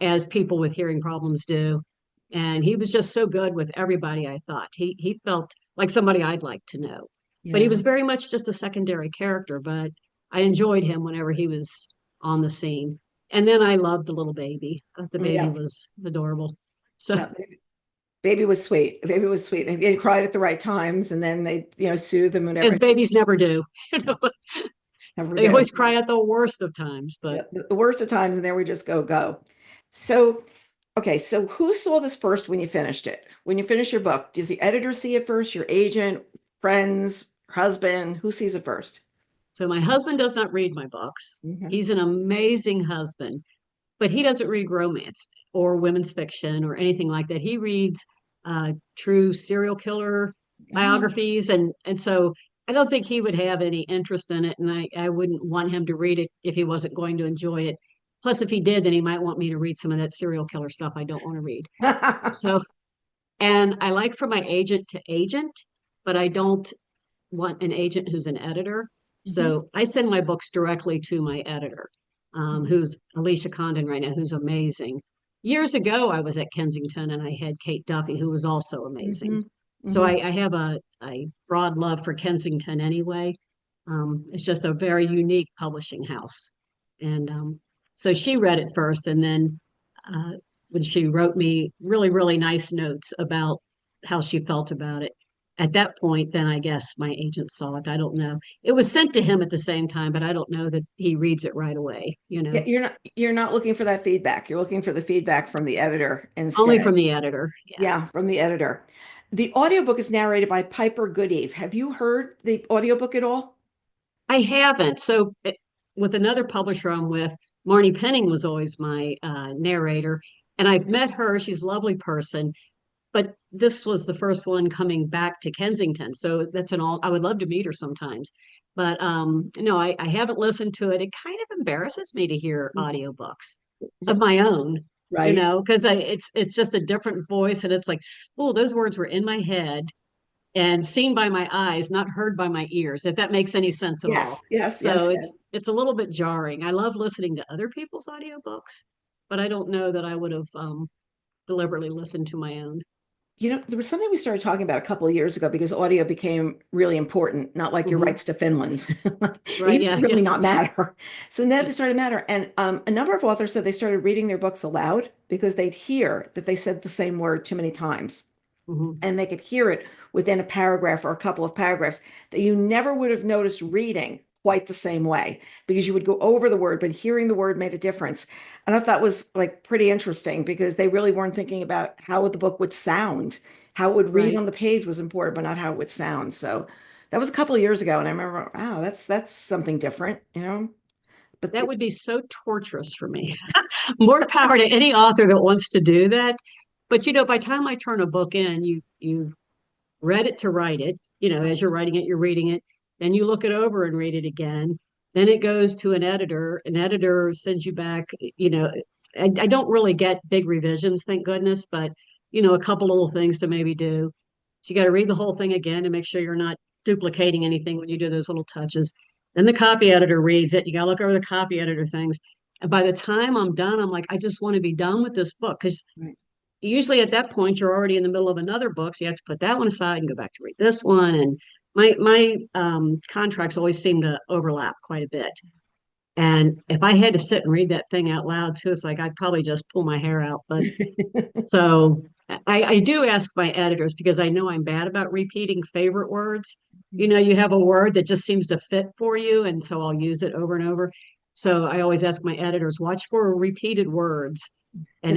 [SPEAKER 2] as people with hearing problems do. And he was just so good with everybody, I thought. He felt like somebody I'd like to know. But he
[SPEAKER 1] Yeah.
[SPEAKER 2] was very much just a secondary character, but I enjoyed him whenever he was on the scene. And then I loved the little baby. I thought the baby
[SPEAKER 1] Yeah.
[SPEAKER 2] was adorable. So
[SPEAKER 1] Yeah. Baby was sweet. Baby was sweet. And he cried at the right times, and then they, soothe him
[SPEAKER 2] as
[SPEAKER 1] whenever
[SPEAKER 2] babies never do, you know,
[SPEAKER 1] never
[SPEAKER 2] they
[SPEAKER 1] do.
[SPEAKER 2] always cry at the worst of times, but
[SPEAKER 1] Yeah, the worst of times, and there we just go. So, okay, so who saw this first when you finished it? When you finish your book, does the editor see it first, your agent, friends, husband? Who sees it first?
[SPEAKER 2] so my husband does not read my books.
[SPEAKER 1] Mhm.
[SPEAKER 2] He's an amazing husband, but he doesn't read romance or women's fiction or anything like that. He reads true serial killer
[SPEAKER 1] Oh,
[SPEAKER 2] biographies, and so I don't think he would have any interest in it, and I wouldn't want him to read it if he wasn't going to enjoy it. Plus, if he did, then he might want me to read some of that serial killer stuff I don't want to read. So, and I like for my agent to agent, but I don't want an agent who's an editor.
[SPEAKER 1] Mhm.
[SPEAKER 2] So I send my books directly to my editor, who's Alicia Condon right now, who's amazing. Years ago, I was at Kensington and I had Kate Duffy, who was also amazing.
[SPEAKER 1] Mhm.
[SPEAKER 2] So
[SPEAKER 1] Mhm.
[SPEAKER 2] I have a broad love for Kensington anyway. It's just a very unique publishing house. And so she read it first, and then uh, when she wrote me really, really nice notes about how she felt about it, at that point, then I guess my agent saw it. I don't know. It was sent to him at the same time, but I don't know that he reads it right away, you
[SPEAKER 1] Yeah,
[SPEAKER 2] know,
[SPEAKER 1] you're not looking for that feedback. You're looking for the feedback from the editor
[SPEAKER 2] only
[SPEAKER 1] instead.
[SPEAKER 2] from the editor. Yeah.
[SPEAKER 1] Yeah, from the editor. The audiobook is narrated by Piper Goodeve. Have you heard the audiobook at all?
[SPEAKER 2] I haven't. So with another publisher I'm with, Marnie Penning was always my narrator. And I've met her. She's a lovely person. But this was the first one coming back to Kensington. So that's an all I would love to meet her sometimes. But no, I haven't listened to it. It kind of embarrasses me to hear audiobooks of my own, you
[SPEAKER 1] Right.
[SPEAKER 2] know, because it's just a different voice and it's like, oh, those words were in my head and seen by my eyes, not heard by my ears, if that makes any sense at all.
[SPEAKER 1] Yes, yes,
[SPEAKER 2] So
[SPEAKER 1] yes,
[SPEAKER 2] it's
[SPEAKER 1] yes.
[SPEAKER 2] it's a little bit jarring. I love listening to other people's audiobooks, but I don't know that I would have deliberately listened to my own.
[SPEAKER 1] There was something we started talking about a couple of years ago because audio became really important, not like your
[SPEAKER 2] Hmm.
[SPEAKER 1] rights to Finland. It
[SPEAKER 2] Right.
[SPEAKER 1] used to
[SPEAKER 2] Yeah.
[SPEAKER 1] really
[SPEAKER 2] Yeah.
[SPEAKER 1] not matter. So then it started to matter. And a number of authors said they started reading their books aloud because they'd hear that they said the same word too many times.
[SPEAKER 2] Hmm.
[SPEAKER 1] And they could hear it within a paragraph or a couple of paragraphs that you never would have noticed reading quite the same way because you would go over the word, but hearing the word made a difference. And I thought that was like pretty interesting because they really weren't thinking about how the book would sound. How it would read
[SPEAKER 2] Right.
[SPEAKER 1] on the page was important, but not how it would sound. So that was a couple of years ago, and I remember, wow, that's something different. But
[SPEAKER 2] That would be so torturous for me. More power to any author that wants to do that. But you know, by the time I turn a book in, you've read it to write it. You know, as you're writing it, you're reading it. Then you look it over and read it again. Then it goes to an editor. An editor sends you back. You know, I don't really get big revisions, thank goodness, but you know, a couple little things to maybe do. So you got to read the whole thing again to make sure you're not duplicating anything when you do those little touches. Then the copy editor reads it. You got to look over the copy editor things. And by the time I'm done, I'm like, I just want to be done with this book because
[SPEAKER 1] right.
[SPEAKER 2] usually at that point you're already in the middle of another book, so you have to put that one aside and go back to read this one. And my contracts always seem to overlap quite a bit. And if I had to sit and read that thing out loud too, it's like I'd probably just pull my hair out. But so I do ask my editors because I know I'm bad about repeating favorite words. You know, you have a word that just seems to fit for you, and so I'll use it over and over. So I always ask my editors, watch for repeated words. And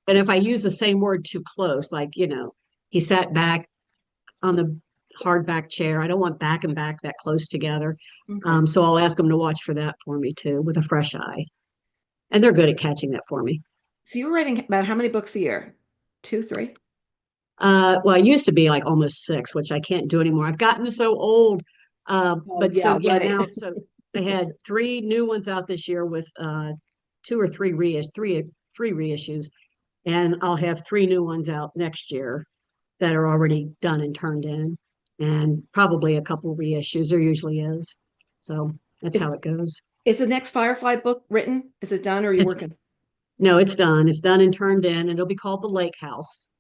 [SPEAKER 2] if I use the same word too close, like, you know, he sat back on the hardback chair. I don't want back and back that close together.
[SPEAKER 1] Okay.
[SPEAKER 2] So I'll ask them to watch for that for me too, with a fresh eye. And they're good at catching that for me.
[SPEAKER 1] So you were writing about how many books a year? Two, three?
[SPEAKER 2] Well, I used to be like almost six, which I can't do anymore. I've gotten so old.
[SPEAKER 1] Oh,
[SPEAKER 2] But so
[SPEAKER 1] yeah,
[SPEAKER 2] yeah,
[SPEAKER 1] right.
[SPEAKER 2] now so I had three new ones out this year with two or three three reissues, and I'll have three new ones out next year that are already done and turned in, and probably a couple reissues. There usually is. So that's
[SPEAKER 1] Is
[SPEAKER 2] how it goes.
[SPEAKER 1] is the next Firefly book written? Is it done or are you
[SPEAKER 2] It's
[SPEAKER 1] working
[SPEAKER 2] No, it's done. It's done and turned in, and it'll be called The Lake House.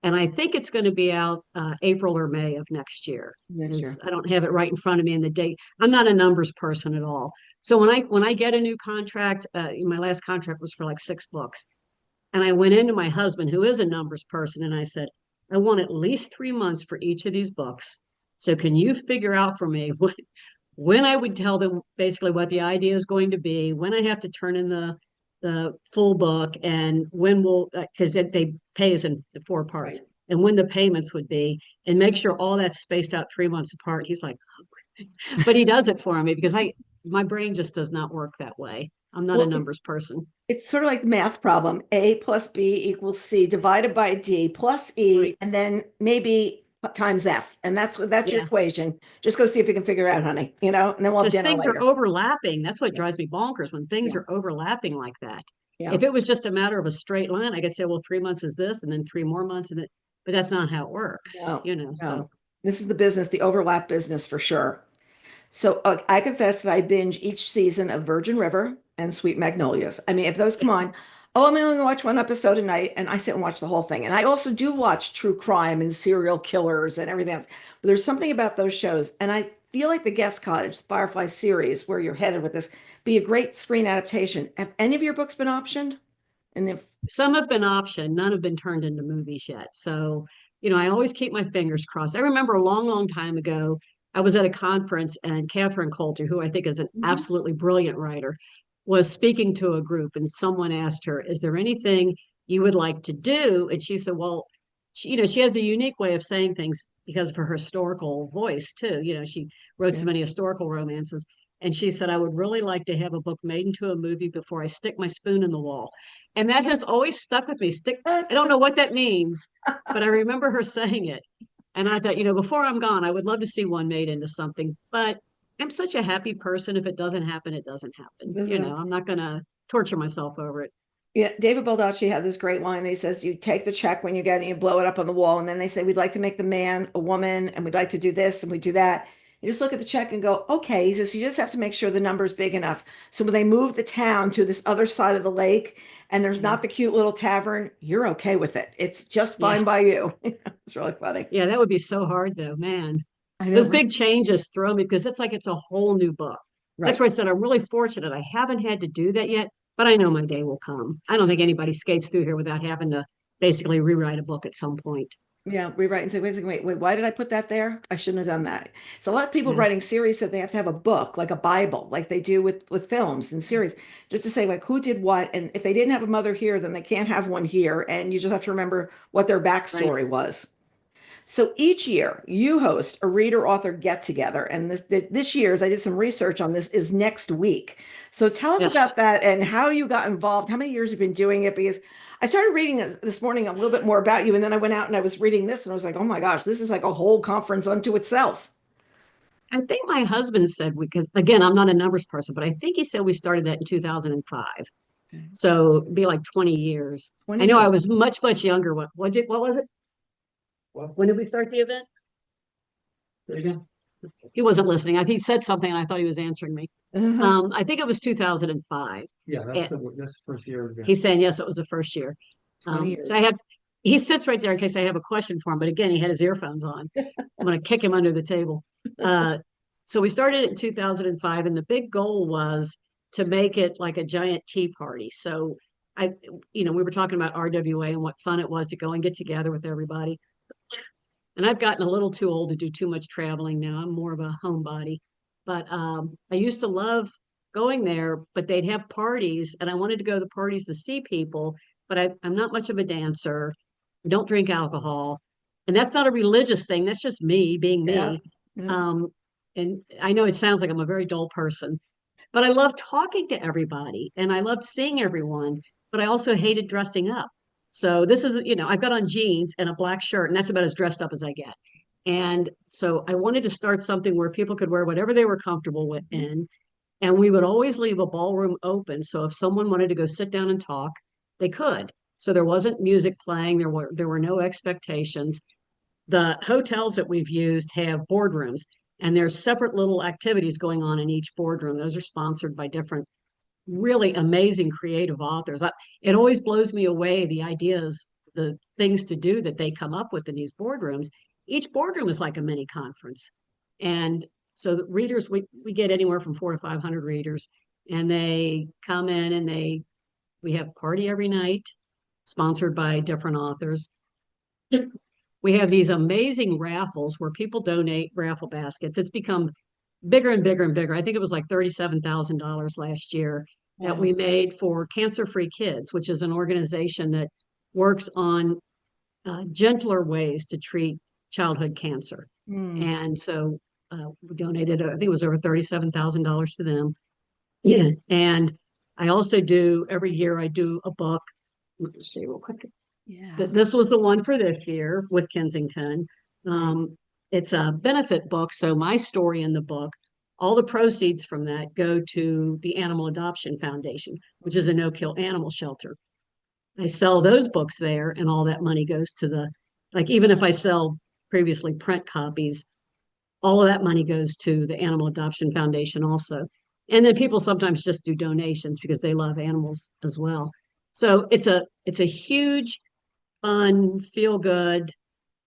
[SPEAKER 2] And I think it's going to be out April or May of next year.
[SPEAKER 1] next
[SPEAKER 2] Is
[SPEAKER 1] year?
[SPEAKER 2] I don't have it right in front of me in the date. I'm not a numbers person at all. So when I get a new contract, my last contract was for like 6 books, and I went into my husband, who is a numbers person, and I said, I want at least 3 months for each of these books. So can you figure out for me when I would tell them basically what the idea is going to be, when I have to turn in the full book, and when will because they pay us in the 4 parts,
[SPEAKER 1] Right.
[SPEAKER 2] and when the payments would be, and make sure all that's spaced out 3 months apart. He's like, but he does it for me because I my brain just does not work that way. I'm not a
[SPEAKER 1] Well,
[SPEAKER 2] numbers person.
[SPEAKER 1] it's sort of like the math problem. A plus B equals C divided by D plus E,
[SPEAKER 2] Right.
[SPEAKER 1] and then maybe times F. And that's your
[SPEAKER 2] Yeah.
[SPEAKER 1] equation. Just go see if you can figure it out, honey, and then we'll have
[SPEAKER 2] Because
[SPEAKER 1] dinner
[SPEAKER 2] things are
[SPEAKER 1] later.
[SPEAKER 2] overlapping. That's what
[SPEAKER 1] Yeah.
[SPEAKER 2] drives me bonkers when things
[SPEAKER 1] Yeah.
[SPEAKER 2] are overlapping like that.
[SPEAKER 1] Yeah.
[SPEAKER 2] If it was just a matter of a straight line, I could say, well, 3 months is this, and then 3 more months, and but that's not how it works,
[SPEAKER 1] No,
[SPEAKER 2] So
[SPEAKER 1] no. This is the business, the overlap business for sure. So I confess that I binge each season of Virgin River and Sweet Magnolias. I mean, if those come on, oh, I'm only going to watch one episode a night, and I sit and watch the whole thing. And I also do watch true crime and serial killers and everything else. But there's something about those shows, and I feel like the Guest Cottage, the Firefly series, where you're headed with this, be a great screen adaptation. Have any of your books been optioned? And if
[SPEAKER 2] some have been optioned, none have been turned into movies yet. So, I always keep my fingers crossed. I remember a long, long time ago, I was at a conference, and Catherine Coulter, who I think is an
[SPEAKER 1] Mhm.
[SPEAKER 2] absolutely brilliant writer, was speaking to a group, and someone asked her, is there anything you would like to do? And she said, well, she has a unique way of saying things because of her historical voice too. She wrote so
[SPEAKER 1] Yeah.
[SPEAKER 2] many historical romances. And she said, I would really like to have a book made into a movie before I stick my spoon in the wall. And that has always stuck with me. I don't know what that means, but I remember her saying it. And I thought, before I'm gone, I would love to see one made into something. But I'm such a happy person. If it doesn't happen, it doesn't happen. I'm not going to torture myself over it.
[SPEAKER 1] Yeah, David Baldacci had this great line. He says, you take the check when you get it, you blow it up on the wall. And then they say, we'd like to make the man a woman, and we'd like to do this, and we do that. You just look at the check and go, okay. He says, you just have to make sure the number's big enough. So when they move the town to this other side of the lake and there's
[SPEAKER 2] Yeah.
[SPEAKER 1] not the cute little tavern, you're okay with it. It's just
[SPEAKER 2] Yeah.
[SPEAKER 1] fine by you. It's really funny.
[SPEAKER 2] Yeah. That would be so hard, though, man.
[SPEAKER 1] I know,
[SPEAKER 2] Those
[SPEAKER 1] right?
[SPEAKER 2] big changes throw me because it's a whole new book. That's
[SPEAKER 1] Right.
[SPEAKER 2] why I said I'm really fortunate. I haven't had to do that yet, but I know my day will come. I don't think anybody skates through here without having to basically rewrite a book at some point.
[SPEAKER 1] Yeah, rewrite and say, wait a second, wait, why did I put that there? I shouldn't have done that. So a lot of people
[SPEAKER 2] Yeah.
[SPEAKER 1] writing series said they have to have a book, like a Bible, like they do with films and series, just to say like who did what. And if they didn't have a mother here, then they can't have one here. And you just have to remember what their
[SPEAKER 2] Right.
[SPEAKER 1] backstory was. So each year you host a reader author get together. And this year's, I did some research on this, is next week. So tell us
[SPEAKER 2] Yes.
[SPEAKER 1] about that and how you got involved, how many years you've been doing it, because I started reading this morning a little bit more about you. And then I went out and I was reading this and I was like, oh my gosh, this is like a whole conference unto itself.
[SPEAKER 2] I think my husband said we could, again, I'm not a numbers person, but I think he said we started that in 2005.
[SPEAKER 1] Okay.
[SPEAKER 2] So it'd be like 20 years.
[SPEAKER 1] 20
[SPEAKER 2] I know I
[SPEAKER 1] years.
[SPEAKER 2] was much, much younger. What was it? When did we start the event? He wasn't listening. He said something and I thought he was answering me.
[SPEAKER 1] Uh-huh.
[SPEAKER 2] I think it was 2005.
[SPEAKER 3] Yeah,
[SPEAKER 2] And
[SPEAKER 3] that's the first year. Yeah.
[SPEAKER 2] he's saying, yes, it was the first year.
[SPEAKER 1] 20
[SPEAKER 2] So I
[SPEAKER 1] years.
[SPEAKER 2] have, he sits right there in case I have a question for him. But again, he had his earphones on. I'm going to kick him under the table. Uh, so we started in 2005, and the big goal was to make it like a giant tea party. So we were talking about RWA and what fun it was to go and get together with everybody. And I've gotten a little too old to do too much traveling now. I'm more of a homebody. But I used to love going there, but they'd have parties, and I wanted to go to the parties to see people, but I'm not much of a dancer. I don't drink alcohol. And that's not a religious thing. That's just me being
[SPEAKER 1] Yeah.
[SPEAKER 2] me.
[SPEAKER 1] Yeah.
[SPEAKER 2] Um, and I know it sounds like I'm a very dull person, but I love talking to everybody and I loved seeing everyone, but I also hated dressing up. So this is, I've got on jeans and a black shirt, and that's about as dressed up as I get. And so I wanted to start something where people could wear whatever they were comfortable with in. And we would always leave a ballroom open. So if someone wanted to go sit down and talk, they could. So there wasn't music playing, there were no expectations. The hotels that we've used have boardrooms, and there's separate little activities going on in each boardroom. Those are sponsored by different really amazing creative authors. It always blows me away, the ideas, the things to do that they come up with in these boardrooms. Each boardroom is like a mini conference. And so the readers, we get anywhere from 400 to 500 readers, and they come in and we have party every night, sponsored by different authors. We have these amazing raffles where people donate raffle baskets. It's become bigger and bigger and bigger. I think it was like $37,000 last year that
[SPEAKER 1] Wow.
[SPEAKER 2] we made for Cancer Free Kids, which is an organization that works on gentler ways to treat childhood cancer.
[SPEAKER 1] Mm.
[SPEAKER 2] And so we donated, I think it was over $37,000 to them. Yeah. And I also do, every year I do a book. Let me see real quick.
[SPEAKER 1] Yeah.
[SPEAKER 2] This was the one for this year with Kensington.
[SPEAKER 1] Nice.
[SPEAKER 2] It's a benefit book. So my story in the book, all the proceeds from that go to the Animal Adoption Foundation, which is a no-kill animal shelter. I sell those books there, and all that money goes to the, like, even if I sell previously print copies, all of that money goes to the Animal Adoption Foundation also. And then people sometimes just do donations because they love animals as well. So it's a huge, fun, feel good,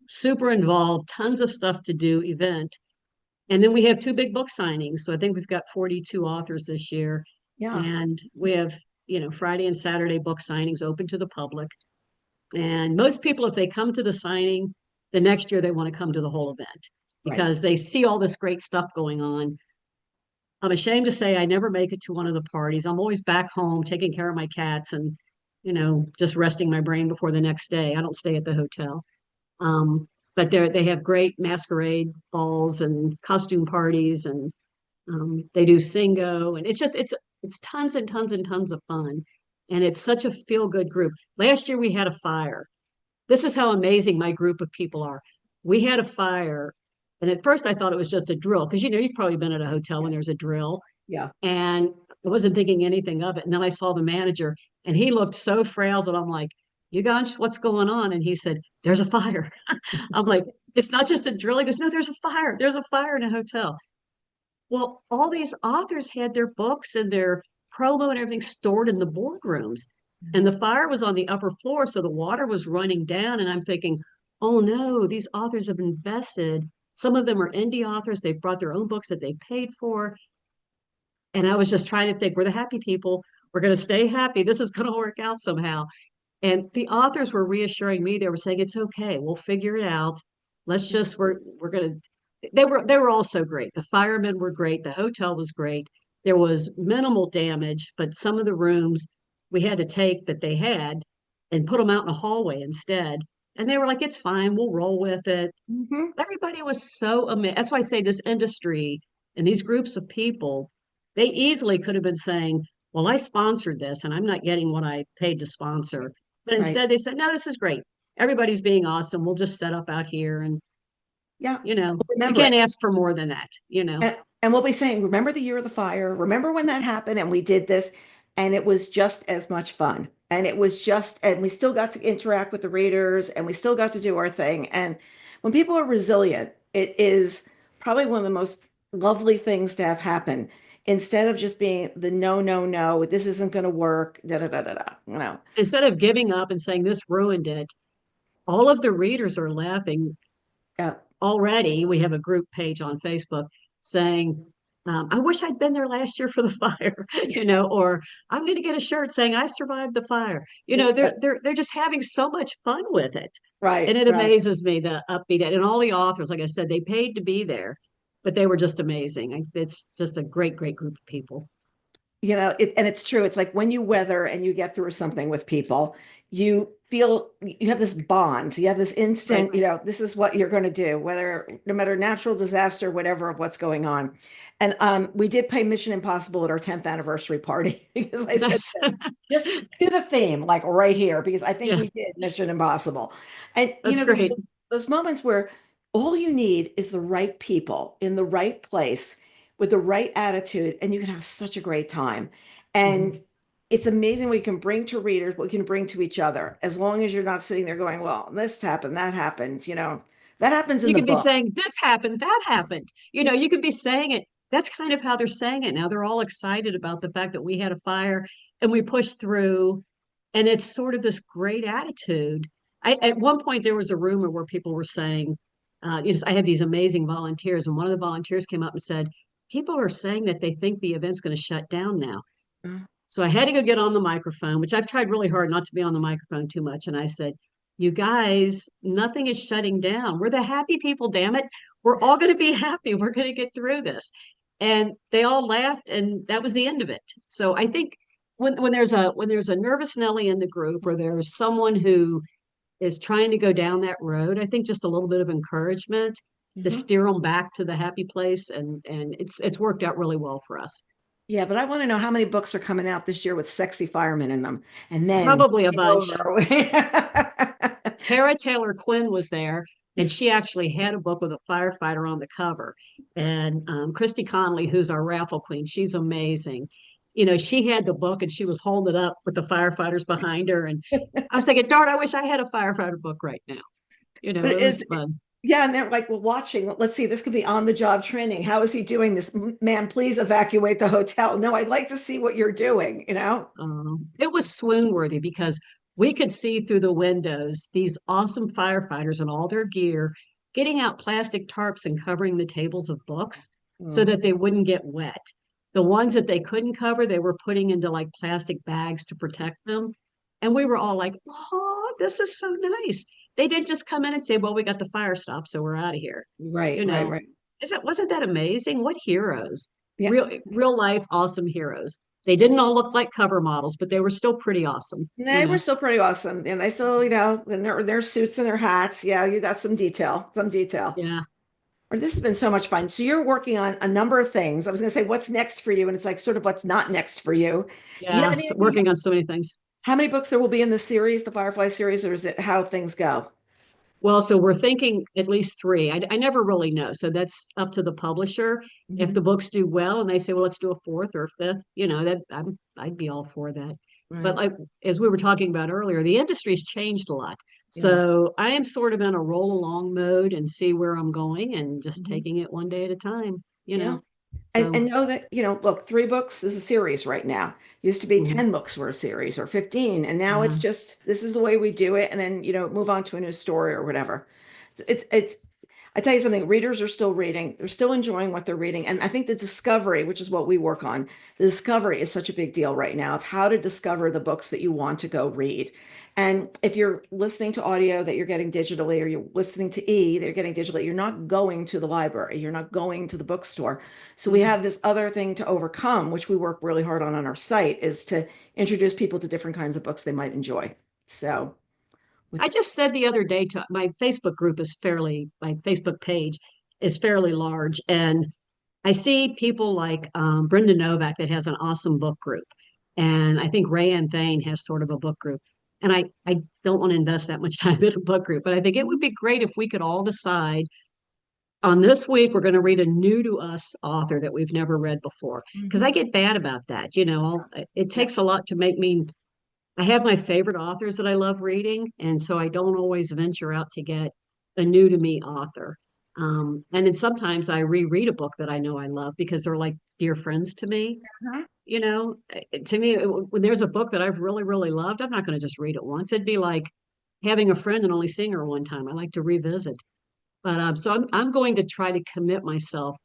[SPEAKER 2] super involved, tons of stuff to do event. And then we have two big book signings. So I think we've got 42 authors this year.
[SPEAKER 1] Yeah.
[SPEAKER 2] And we have, Friday and Saturday book signings open to the public. And most people, if they come to the signing, the next year they want to come to the whole event
[SPEAKER 1] Right.
[SPEAKER 2] because they see all this great stuff going on. I'm ashamed to say I never make it to one of the parties. I'm always back home taking care of my cats and, just resting my brain before the next day. I don't stay at the hotel. But they have great masquerade balls and costume parties, and they do singo, and it's tons and tons and tons of fun, and it's such a feel good group. Last year we had a fire. This is how amazing my group of people are. We had a fire, and at first I thought it was just a drill because you've probably been at a hotel when there's a drill,
[SPEAKER 1] Yeah.
[SPEAKER 2] and I wasn't thinking anything of it. And then I saw the manager, and he looked so frazzled. I'm like, "You guys, what's going on?" And he said, "There's a fire." I'm like, "It's not just a drill." He goes, "No, there's a fire. There's a fire in a hotel." Well, all these authors had their books and their promo and everything stored in the boardrooms. And the fire was on the upper floor, so the water was running down. And I'm thinking, oh no, these authors have invested. Some of them are indie authors. They've brought their own books that they paid for. And I was just trying to think, we're the happy people. We're going to stay happy. This is going to work out somehow. And the authors were reassuring me. They were saying, it's okay. We'll figure it out. We're going to, they were all so great. The firemen were great. The hotel was great. There was minimal damage, but some of the rooms we had to take that they had and put them out in a hallway instead. And they were like, it's fine. We'll roll with it.
[SPEAKER 1] Hmm.
[SPEAKER 2] Everybody was so amazed. That's why I say this industry and these groups of people, they easily could have been saying, well, I sponsored this and I'm not getting what I paid to sponsor. But
[SPEAKER 1] Right.
[SPEAKER 2] instead they said, no, this is great. Everybody's being awesome. We'll just set up out here. And,
[SPEAKER 1] Yeah.
[SPEAKER 2] you
[SPEAKER 1] Remember
[SPEAKER 2] can't
[SPEAKER 1] it.
[SPEAKER 2] ask for more than that.
[SPEAKER 1] And we'll be saying, remember the year of the fire? Remember when that happened and we did this? And it was just as much fun. And it was just, and we still got to interact with the readers and we still got to do our thing. And when people are resilient, it is probably one of the most lovely things to have happen instead of just being the no, no, no, this isn't going to work, da da da da da.
[SPEAKER 2] Instead of giving up and saying this ruined it, all of the readers are laughing
[SPEAKER 1] Yeah.
[SPEAKER 2] already. We have a group page on Facebook saying, I wish I'd been there last year for the fire, or I'm going to get a shirt saying I survived the fire.
[SPEAKER 1] It's
[SPEAKER 2] They're just having so much fun with it. And
[SPEAKER 1] right,
[SPEAKER 2] it
[SPEAKER 1] right.
[SPEAKER 2] amazes me, the upbeat, and all the authors, like I said, they paid to be there, but they were just amazing. It's just a great, great group of people.
[SPEAKER 1] And it's true. It's like when you weather and you get through something with people, you feel you have this bond. You have this
[SPEAKER 2] Right.
[SPEAKER 1] instant, this is what you're going to do, whether no matter natural disaster, whatever of what's going on. And we did play Mission Impossible at our 10th anniversary party because I said,
[SPEAKER 2] That's
[SPEAKER 1] just do the theme like right here because I think
[SPEAKER 2] yeah,
[SPEAKER 1] we did Mission Impossible. And
[SPEAKER 2] that's great.
[SPEAKER 1] those moments where all you need is the right people in the right place with the right attitude, and you can have such a great time.
[SPEAKER 2] Mhm.
[SPEAKER 1] And it's amazing what you can bring to readers, what you can bring to each other, as long as you're not sitting there going, well, this happened, that happened, that happens in
[SPEAKER 2] You
[SPEAKER 1] the
[SPEAKER 2] could be
[SPEAKER 1] books.
[SPEAKER 2] saying, this happened, that happened. You could be saying it. That's kind of how they're saying it now. They're all excited about the fact that we had a fire and we pushed through. And it's sort of this great attitude. At one point, there was a rumor where people were saying, I had these amazing volunteers, and one of the volunteers came up and said, people are saying that they think the event's going to shut down now.
[SPEAKER 1] Mm.
[SPEAKER 2] So I had to go get on the microphone, which I've tried really hard not to be on the microphone too much. And I said, you guys, nothing is shutting down. We're the happy people, damn it. We're all going to be happy. We're going to get through this. And they all laughed, and that was the end of it. So I think when there's a nervous Nelly in the group, or there's someone who is trying to go down that road, I think just a little bit of encouragement to
[SPEAKER 1] Mhm.
[SPEAKER 2] steer them back to the happy place, and it's worked out really well for us.
[SPEAKER 1] Yeah, but I want to know how many books are coming out this year with sexy firemen in them. And then
[SPEAKER 2] Probably a
[SPEAKER 1] it's
[SPEAKER 2] bunch.
[SPEAKER 1] over.
[SPEAKER 2] Tara Taylor Quinn was there, and she actually had a book with a firefighter on the cover. And Christy Connolly, who's our raffle queen, she's amazing. She had the book and she was holding it up with the firefighters behind her. And I was thinking, darn, I wish I had a firefighter book right now.
[SPEAKER 1] But
[SPEAKER 2] It was fun.
[SPEAKER 1] yeah, and they're like, well, watching, let's see, this could be on the job training. How is he doing this? Man, please evacuate the hotel. No, I'd like to see what you're doing.
[SPEAKER 2] It was swoon worthy because we could see through the windows these awesome firefighters in all their gear getting out plastic tarps and covering the tables of books so
[SPEAKER 1] Mhm.
[SPEAKER 2] that they wouldn't get wet. The ones that they couldn't cover, they were putting into like plastic bags to protect them. And we were all like, oh, this is so nice. They did just come in and say, well, we got the fire stop, so we're out of here.
[SPEAKER 1] Right,
[SPEAKER 2] You
[SPEAKER 1] right,
[SPEAKER 2] know,
[SPEAKER 1] right.
[SPEAKER 2] wasn't that amazing? What heroes?
[SPEAKER 1] Yeah.
[SPEAKER 2] Real life awesome heroes. They didn't all look like cover models, but they were still pretty awesome,
[SPEAKER 1] They were still pretty awesome. And they still, in their suits and their hats. Yeah, you got some detail, some detail.
[SPEAKER 2] Yeah.
[SPEAKER 1] Or this has been so much fun. So you're working on a number of things. I was going to say, what's next for you? And it's like sort of what's not next for you. Do you have
[SPEAKER 2] Yeah.
[SPEAKER 1] any
[SPEAKER 2] So
[SPEAKER 1] idea
[SPEAKER 2] working on so many things.
[SPEAKER 1] how many books there will be in the series, the Firefly series, or is it how things go?
[SPEAKER 2] Well, so we're thinking at least three. I never really know. So that's up to the publisher. If
[SPEAKER 1] Mhm.
[SPEAKER 2] the books do well and they say, well, let's do a fourth or a fifth, that I'd be all for that. But
[SPEAKER 1] Right.
[SPEAKER 2] like as we were talking about earlier, the industry's changed a lot.
[SPEAKER 1] Yeah.
[SPEAKER 2] So I am sort of in a roll along mode and see where I'm going and just
[SPEAKER 1] Mhm.
[SPEAKER 2] taking it one day at a time, you
[SPEAKER 1] Yeah.
[SPEAKER 2] know.
[SPEAKER 1] And
[SPEAKER 2] So
[SPEAKER 1] know that, look, 3 books is a series right now. Used to be
[SPEAKER 2] mhm.
[SPEAKER 1] 10 books were a series or 15. And now it's
[SPEAKER 2] Yeah.
[SPEAKER 1] just, this is the way we do it. And then, move on to a new story or whatever. I tell you something, readers are still reading. They're still enjoying what they're reading. And I think the discovery, which is what we work on, the discovery is such a big deal right now of how to discover the books that you want to go read. And if you're listening to audio that you're getting digitally, or you're listening to that you're getting digitally, you're not going to the library, you're not going to the bookstore. So we
[SPEAKER 2] Mhm.
[SPEAKER 1] have this other thing to overcome, which we work really hard on our site, is to introduce people to different kinds of books they might enjoy. So
[SPEAKER 2] I
[SPEAKER 1] with
[SPEAKER 2] just said the other day to my Facebook page is fairly large. And I see people like Brenda Novak that has an awesome book group. And I think Rayanne Thane has sort of a book group. And I don't want to invest that much time in a book group, but I think it would be great if we could all decide on this week, we're going to read a new to us author that we've never read before. Because
[SPEAKER 1] Mhm.
[SPEAKER 2] I get bad about that. It
[SPEAKER 1] Yeah.
[SPEAKER 2] takes a lot to make me I have my favorite authors that I love reading, and so I don't always venture out to get a new to me author. And then sometimes I reread a book that I know I love because they're like dear friends to me.
[SPEAKER 1] Uh-huh.
[SPEAKER 2] To me, when there's a book that I've really, really loved, I'm not going to just read it once. It'd be like having a friend and only seeing her one time. I like to revisit. But so I'm going to try to commit myself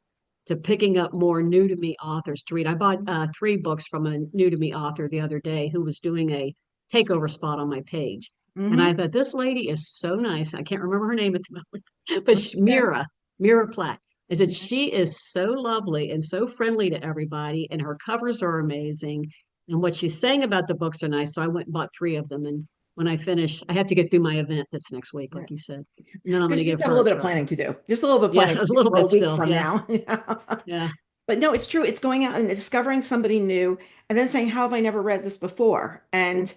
[SPEAKER 2] to picking up more new to me authors to read. I bought 3 books from a new to me author the other day who was doing a takeover spot on my page. And
[SPEAKER 1] Hmm.
[SPEAKER 2] I thought, this lady is so nice. I can't remember her name at the moment, but
[SPEAKER 1] That's good.
[SPEAKER 2] Mira Platt. I said, she is so lovely and so friendly to everybody, and her covers are amazing. And what she's saying about the books are nice. So I went and bought 3 of them. And when I finish, I have to get through my event that's next week,
[SPEAKER 1] Right.
[SPEAKER 2] like you said. And then I'm going
[SPEAKER 1] Because
[SPEAKER 2] to
[SPEAKER 1] you
[SPEAKER 2] give
[SPEAKER 1] just have a
[SPEAKER 2] her
[SPEAKER 1] little
[SPEAKER 2] a
[SPEAKER 1] bit of
[SPEAKER 2] try.
[SPEAKER 1] planning to do. Just a little bit of
[SPEAKER 2] Yeah,
[SPEAKER 1] planning
[SPEAKER 2] a
[SPEAKER 1] to do
[SPEAKER 2] little
[SPEAKER 1] for a
[SPEAKER 2] bit
[SPEAKER 1] week
[SPEAKER 2] still.
[SPEAKER 1] from
[SPEAKER 2] Yeah.
[SPEAKER 1] now.
[SPEAKER 2] Yeah.
[SPEAKER 1] But no, it's true. It's going out and discovering somebody new and then saying, how have I never read this before? And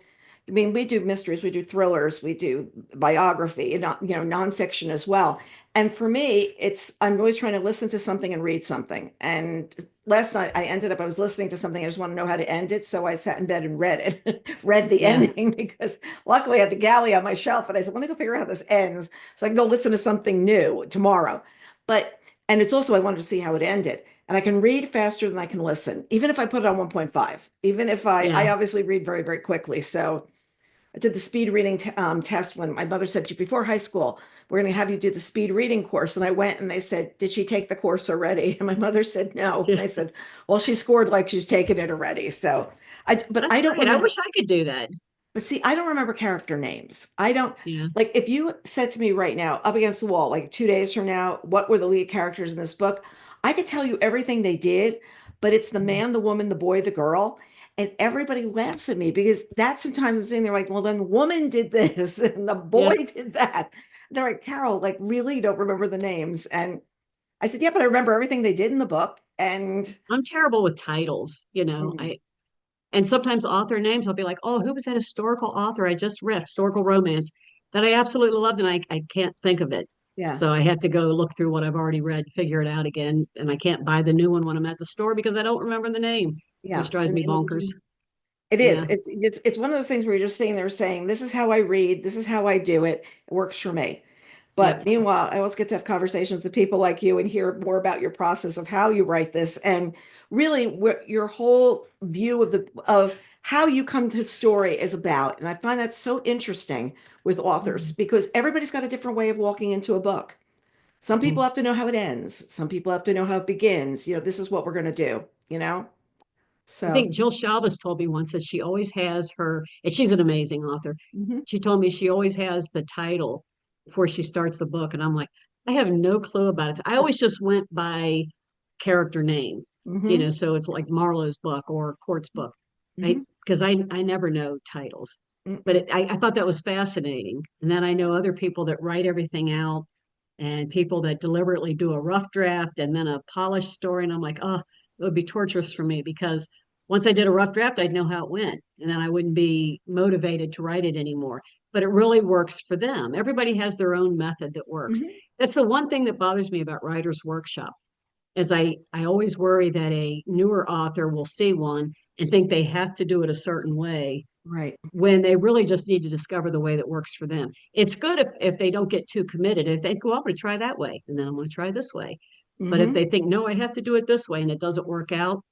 [SPEAKER 1] I mean, we do mysteries, we do thrillers, we do biography, and nonfiction as well. And for me, I'm always trying to listen to something and read something. And last night I was listening to something. I just want to know how to end it. So I sat in bed and read it, read the
[SPEAKER 2] Yeah.
[SPEAKER 1] ending because luckily I had the galley on my shelf and I said, let me go figure out how this ends so I can go listen to something new tomorrow. But, and it's also, I wanted to see how it ended. And I can read faster than I can listen, even if I put it on 1.5, even if I
[SPEAKER 2] Yeah.
[SPEAKER 1] obviously read very, very quickly. So I did the speed reading test when my mother said, before high school, we're going to have you do the speed reading course. And I went and they said, did she take the course already? And my mother said, no. And
[SPEAKER 2] Yeah.
[SPEAKER 1] I said, well, she scored like she's taken it already. So but
[SPEAKER 2] That's
[SPEAKER 1] I don't
[SPEAKER 2] great. I
[SPEAKER 1] remember,
[SPEAKER 2] wish I could do that.
[SPEAKER 1] but see, I don't remember character names. I don't,
[SPEAKER 2] Yeah.
[SPEAKER 1] like, if you said to me right now, up against the wall, like 2 days from now, what were the lead characters in this book? I could tell you everything they did, but it's the man, the woman, the boy, the girl. And everybody laughs at me because that sometimes I'm sitting there like, well, then the woman did this and the boy
[SPEAKER 2] Yeah.
[SPEAKER 1] did that. They're like, Carol, like, really don't remember the names. And I said, yeah, but I remember everything they did in the book. And
[SPEAKER 2] I'm terrible with titles, you know.
[SPEAKER 1] mm,
[SPEAKER 2] I And sometimes author names, I'll be like, oh, who was that historical author I just read, historical romance that I absolutely loved, and I can't think of it.
[SPEAKER 1] yeah,
[SPEAKER 2] So I have to go look through what I've already read, figure it out again, and I can't buy the new one when I'm at the store because I don't remember the name,
[SPEAKER 1] yeah.
[SPEAKER 2] which drives
[SPEAKER 1] And
[SPEAKER 2] me bonkers.
[SPEAKER 1] it is.
[SPEAKER 2] Yeah,
[SPEAKER 1] It's one of those things where you're just sitting there saying, "This is how I read. This is how I do it. It works for me."
[SPEAKER 2] yeah.
[SPEAKER 1] But meanwhile, I always get to have conversations with people like you and hear more about your process of how you write this and really what your whole view of how you come to story is about. And I find that so interesting with authors
[SPEAKER 2] Mhm.
[SPEAKER 1] because everybody's got a different way of walking into a book. Some people have to know how it ends. Some people have to know how it begins. This is what we're going to do.
[SPEAKER 2] I
[SPEAKER 1] So,
[SPEAKER 2] think Jill Shalvis told me once that she always has and she's an amazing author.
[SPEAKER 1] mhm.
[SPEAKER 2] She told me she always has the title before she starts the book. And I'm like, I have no clue about it. I always just went by character name,
[SPEAKER 1] Mhm.
[SPEAKER 2] so it's like Marlowe's book or Court's book.
[SPEAKER 1] Mhm.
[SPEAKER 2] Because I never know titles. But
[SPEAKER 1] Mm-mm.
[SPEAKER 2] I thought that was fascinating. And then I know other people that write everything out and people that deliberately do a rough draft and then a polished story. And I'm like, oh, it would be torturous for me because once I did a rough draft, I'd know how it went, and then I wouldn't be motivated to write it anymore. But it really works for them. Everybody has their own method that works.
[SPEAKER 1] Mhm.
[SPEAKER 2] That's the one thing that bothers me about Writer's Workshop, is I always worry that a newer author will see one and think they have to do it a certain way
[SPEAKER 1] Right.
[SPEAKER 2] when they really just need to discover the way that works for them. It's good if they don't get too committed. If they go, I'm going to try that way, and then I'm going to try this way. But if
[SPEAKER 1] Hmm.
[SPEAKER 2] they think, no, I have to do it this way and it doesn't work out,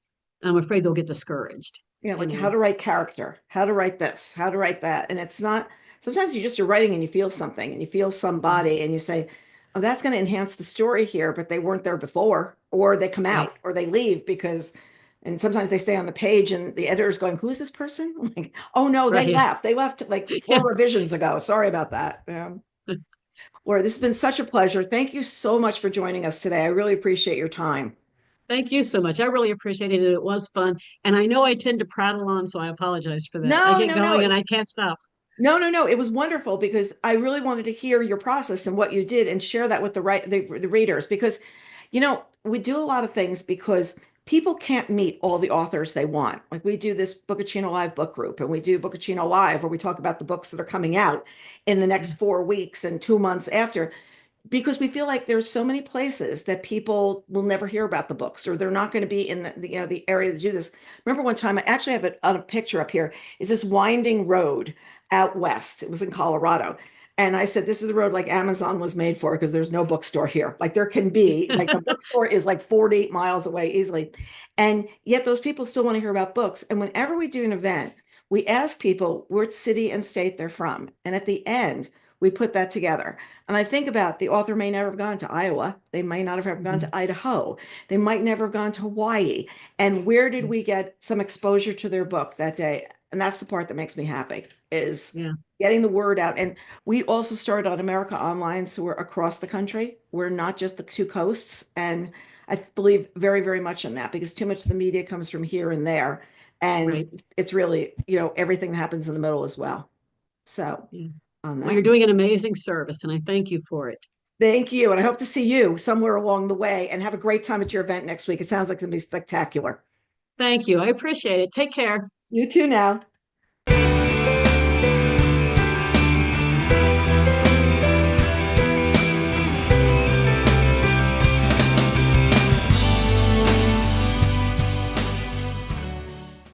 [SPEAKER 2] I'm afraid they'll get discouraged,
[SPEAKER 1] Yeah,
[SPEAKER 2] you
[SPEAKER 1] like how
[SPEAKER 2] know.
[SPEAKER 1] to write character, how to write this, how to write that. And it's not, sometimes you're writing and you feel something and you feel
[SPEAKER 2] Mhm.
[SPEAKER 1] somebody and you say, oh, that's going to enhance the story here, but they weren't there before, or they come
[SPEAKER 2] Right.
[SPEAKER 1] out or they leave because, and sometimes they stay on the page and the editor's going, who's this person? Like, oh no, they
[SPEAKER 2] Right.
[SPEAKER 1] left. They left like
[SPEAKER 2] Yeah.
[SPEAKER 1] four revisions ago. Sorry about that. Laura, this has been such a pleasure. Thank you so much for joining us today. I really appreciate your time.
[SPEAKER 2] Thank you so much. I really appreciated it. It was fun. And I know I tend to prattle on, so I apologize for that. I
[SPEAKER 1] No,
[SPEAKER 2] get
[SPEAKER 1] no, no.
[SPEAKER 2] going and I can't stop.
[SPEAKER 1] No, no, no. It was wonderful because I really wanted to hear your process and what you did and share that with the readers because, we do a lot of things because people can't meet all the authors they want. Like we do this Bookaccino Live book group and we do Bookaccino Live where we talk about the books that are coming out in the next 4 weeks and 2 months after because we feel like there's so many places that people will never hear about the books or they're not going to be in the area to do this. Remember one time I actually have it on a picture up here is this winding road out west. It was in Colorado. And I said, this is the road like Amazon was made for because there's no bookstore here. Like there can be, like the bookstore is like 40 miles away easily. And yet those people still want to hear about books. And whenever we do an event, we ask people what city and state they're from. And at the end, we put that together. And I think about the author may never have gone to Iowa. They may not have gone
[SPEAKER 2] Mhm.
[SPEAKER 1] to Idaho. They might never have gone to Hawaii. And where did we get some exposure to their book that day? And that's the part that makes me happy is
[SPEAKER 2] Yeah,
[SPEAKER 1] getting the word out. And we also started on America Online, so we're across the country. We're not just the two coasts. And I believe very, very much in that because too much of the media comes from here and there. And
[SPEAKER 2] right.
[SPEAKER 1] it's really, everything that happens in the middle as well. So
[SPEAKER 2] Yeah.
[SPEAKER 1] on
[SPEAKER 2] Well, you're
[SPEAKER 1] that.
[SPEAKER 2] doing an amazing service, and I thank you for it.
[SPEAKER 1] Thank you. And I hope to see you somewhere along the way and have a great time at your event next week. It sounds like it's going to be spectacular.
[SPEAKER 2] Thank you. I appreciate it. Take care.
[SPEAKER 1] You too now.